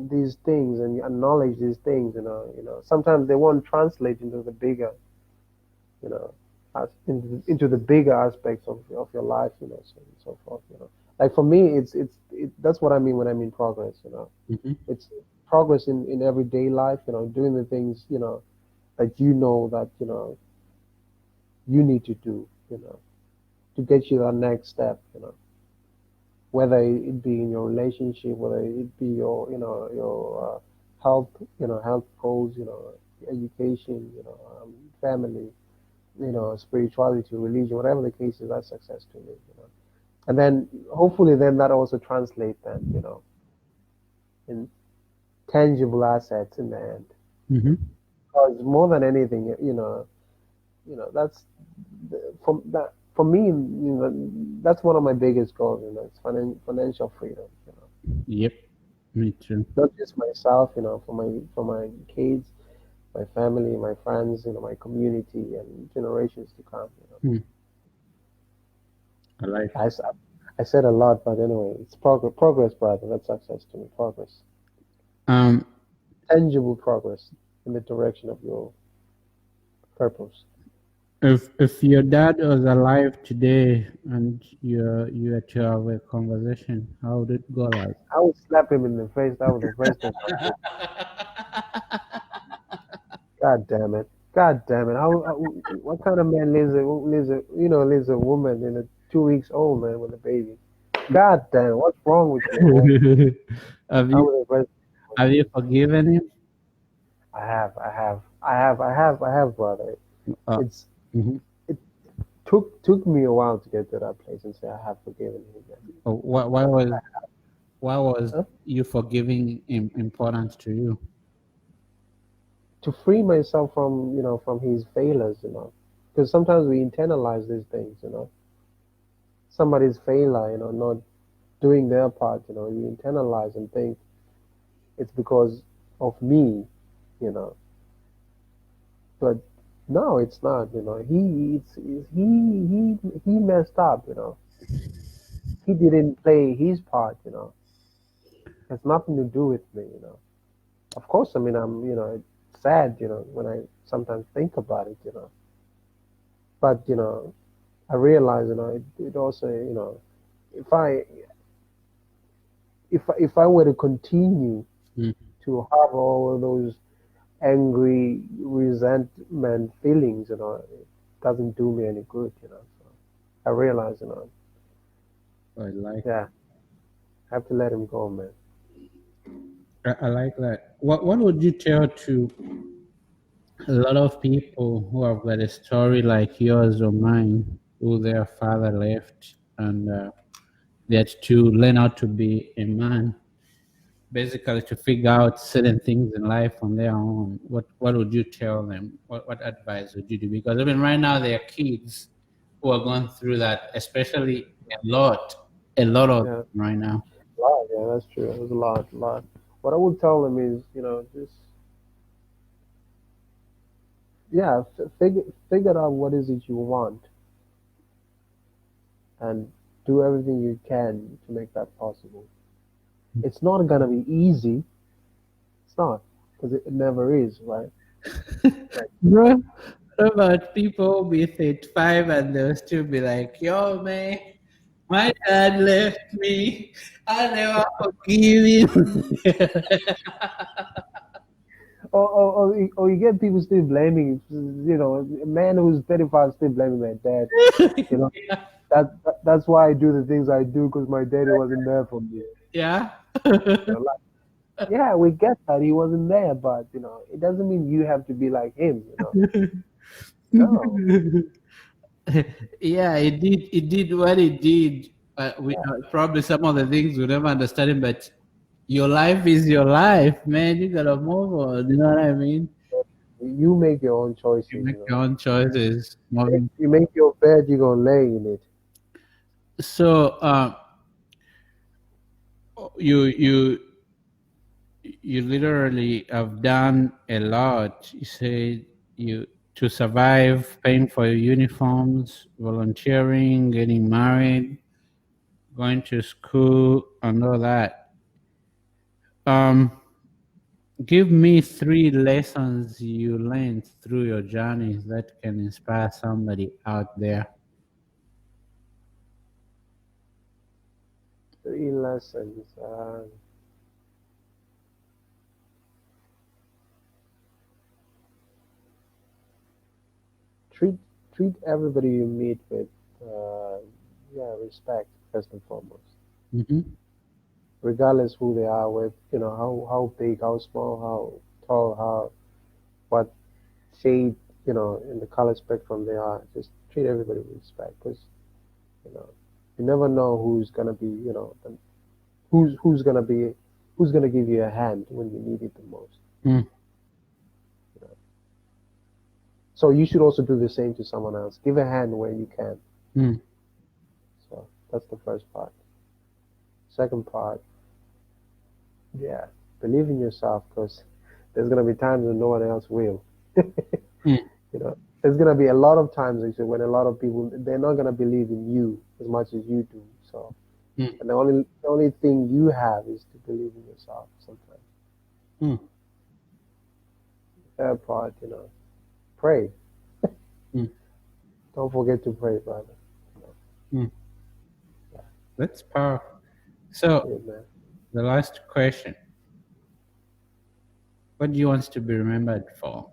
these things and you acknowledge these things, sometimes they won't translate into the bigger, you know. into the bigger aspects of your life, so and so forth. Like for me, that's what I mean when I mean progress. Hmm. It's progress in everyday life. Doing the things that that you need to do. To get you that next step. Whether it be in your relationship, whether it be your health, health goals, education, family, spirituality, religion, whatever the case is, that's success to me. And then hopefully then that also translates then, in tangible assets in the end. Hmm. Because more than anything, that's from that for me, that's one of my biggest goals, it's financial freedom, Yep, me too. not just myself, for my kids, my family, my friends, my community, and generations to come. Hmm. I like. I said a lot, but anyway, it's progress, brother. That's success to me. Progress, Um, tangible progress in the direction of your purpose. if your dad was alive today and you had to have a conversation, how would it go like? I would slap him in the face. That was the first thing I would do. God damn it! God damn it! What kind of man leaves a woman in a 2 weeks old man with a baby? God damn! What's wrong with you, man? have That you was the first. have you forgiven him? I have, brother. Uh, It's mhm. it took me a while to get to that place and say I have forgiven him. Man. Why was Huh? you forgiving important to you? To free myself from from his failures, because sometimes we internalize these things, somebody's failure, not doing their part, you internalize and think it's because of me, you know, but no, it's not, he messed up, he didn't play his part, it has nothing to do with me, of course, I mean, I'm, sad, when I sometimes think about it, but I realize, it also, if I if I were to continue Mm. to have all of those angry resentment feelings, it doesn't do me any good, So I realize, I like yeah, I have to let him go, man. I like that. What would you tell to a lot of people who have got a story like yours or mine, who their father left and they had to learn how to be a man, basically to figure out certain things in life on their own? What would you tell them? What advice would you do? Because I mean, right now there are kids who are going through that, especially a lot of Yeah, them right now. a lot, yeah, that's true. There's a lot. What I would tell them is, just yeah, figure out what is it you want and do everything you can to make that possible. It's not gonna be easy. It's not because it never is, right? Like, Bro, what about people be 35 and they'll still be like, yo, man, my dad left me. I never forgive him. or you get people still blaming, a man who's 35 still blaming their dad. You know, that's why I do the things I do because my daddy wasn't there for me. Yeah. Like, yeah, we get that he wasn't there, but it doesn't mean you have to be like him. No, Yeah, it did what it did. We yeah, probably some of the things we never understand it, but your life is your life, man. You gotta move on. You know what I mean? you make your own You choices. make your own choices. Moving. You make your bed, you're gonna lay in it. So, you literally have done a lot. You said you to survive, paying for your uniforms, volunteering, getting married, going to school, and all that. Um, Give me 3 lessons you learned through your journey that can inspire somebody out there. 3 lessons. Treat treat everybody you meet with, uh, yeah, respect first and foremost, Mm-hmm. regardless who they are, with how big, how small, how tall, how what shade, in the color spectrum they are. Just treat everybody with respect, because you know you never know who's gonna be, who's gonna give you a hand when you need it the most. Mm, You know? So you should also do the same to someone else. Give a hand where you can. mm, So that's the first part. Second part, yeah, believe in yourself, because there's gonna be times when no one else will. mm, There's gonna be a lot of times actually when a lot of people, they're not gonna believe in you as much as you do. So, mm, and the only thing you have is to believe in yourself. Sometimes. mm, Third part, pray. mm, Don't forget to pray, brother. mm. Yeah, That's powerful. So, amen. the last question: what do you want to be remembered for?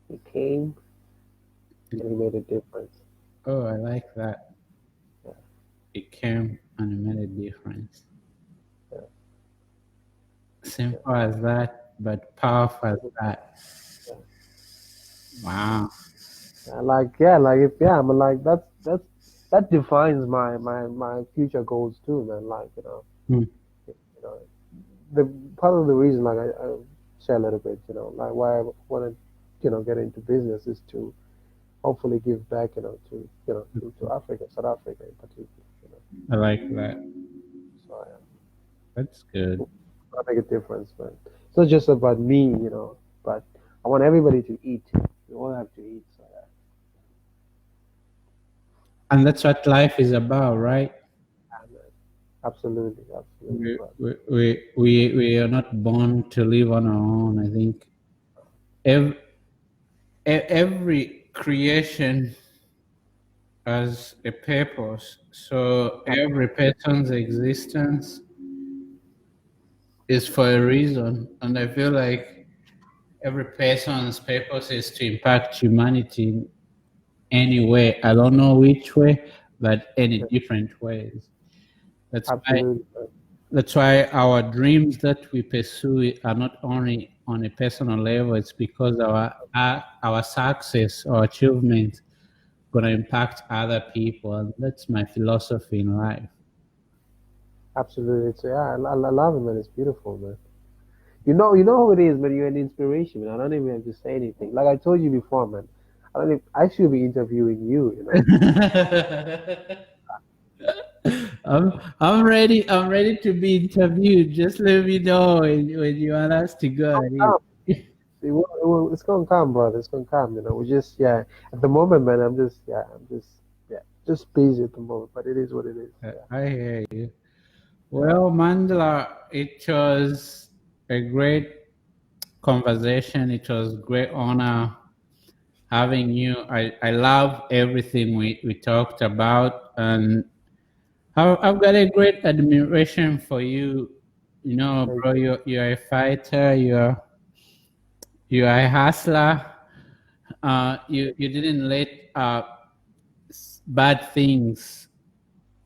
He came and he made a difference. Oh, I like that. Yeah, It came and made a difference. yeah, yeah, Simple as that, but powerful as that. yeah. Wow. I'm like that defines my future goals too, man. Like, Mm, you know, the part of the reason, like I share a little bit, like why I want to, get into business is to hopefully give back, to Africa, South Africa in particular, I like that. So That's good. I make a difference, man. It's not just about me, but I want everybody to eat. We all have to eat, so And that's what life is about, right? man. Absolutely, absolutely, We, brother. we are not born to live on our own. I think every, every creation has a purpose. So Ab- every person's existence is for a reason. And I feel like every person's purpose is to impact humanity in any way. I don't know which way, but any different ways. That's why Absolutely, man. That's why our dreams that we pursue are not only on a personal level. It's because our success or achievement gonna impact other people, and that's my philosophy in life. Absolutely. It's, yeah, I love it, man. It's beautiful, man. You know who it is, man. You're an inspiration, man. I don't even have to say anything. Like I told you before, man. I should be interviewing you. I'm ready. I'm ready to be interviewed. Just let me know when you want us to go Come, at come. it. It's gonna come, brother. It's gonna come. We just, yeah. At the moment, man, just busy at the moment. But it is what it is. Yeah, I hear you. yeah. Well, Mandela, it was a great conversation. It was great honor having you. I love everything we talked about, and I've got a great admiration for you. You know, Thank bro, you're a fighter. You're a hustler. You didn't let bad things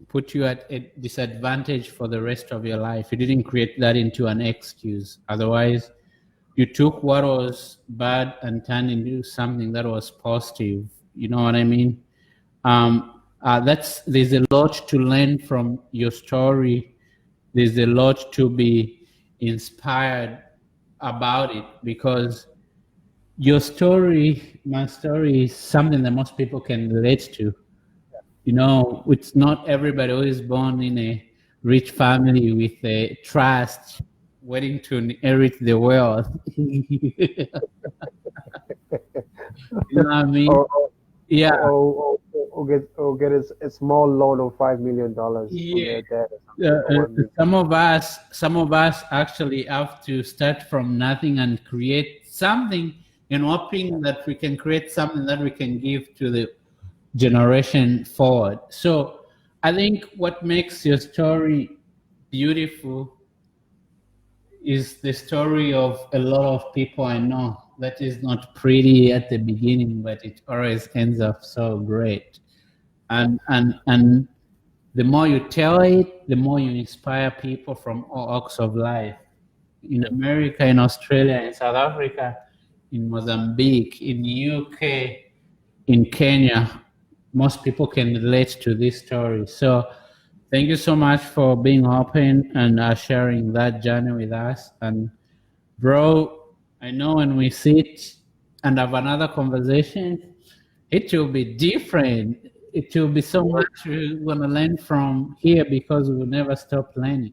put you at a disadvantage for the rest of your life. You didn't create that into an excuse. Otherwise, you took what was bad and turned into something that was positive. You know what I mean? There's a lot to learn from your story. There's a lot to be inspired about it because your story, my story, is something that most people can relate to. You know, it's not everybody who is born in a rich family with a trust waiting to inherit the wealth. You know what I you. mean? Or, Yeah, or or get a small loan of $5 million from Yeah. their dad or something, or 1 million. Some of us actually have to start from nothing and create something, hoping that we can create something that we can give to the generation forward. So I think what makes your story beautiful is the story of a lot of people I know that is not pretty at the beginning, but it always ends up so great. And the more you tell it, the more you inspire people from all walks of life. In America, in Australia, in South Africa, in Mozambique, in the UK, in Kenya, most people can relate to this story. So thank you so much for being open and sharing that journey with us. And bro, I know when we sit and have another conversation, it will be different. It will be so much we're going to learn from here because we will never stop learning.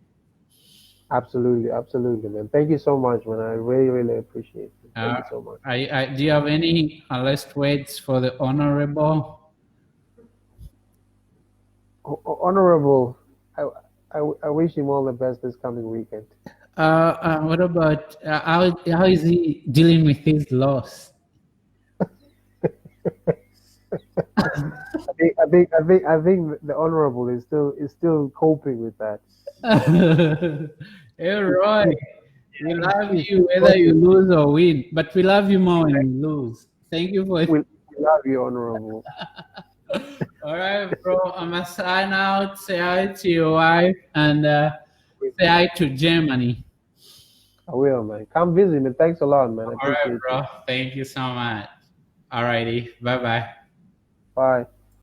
Absolutely, absolutely, man. Thank you so much, man. I really, really appreciate it. Thank you so much. Do you have any last words for the honorable? Honorable, I wish him all the best this coming weekend. What about how is he dealing with his loss? I think the honorable is still coping with that. Hey Roy, we love you whether you lose or win, but we love you more when you lose. Thank you for it. We love you, honorable. All right, bro. I'm gonna sign out. Say hi to your wife and say hi to Germany. I will, man. Come visit me. Thanks a lot, man. I All right, appreciate bro. it. Thank you so much. All righty. Bye bye. Bye.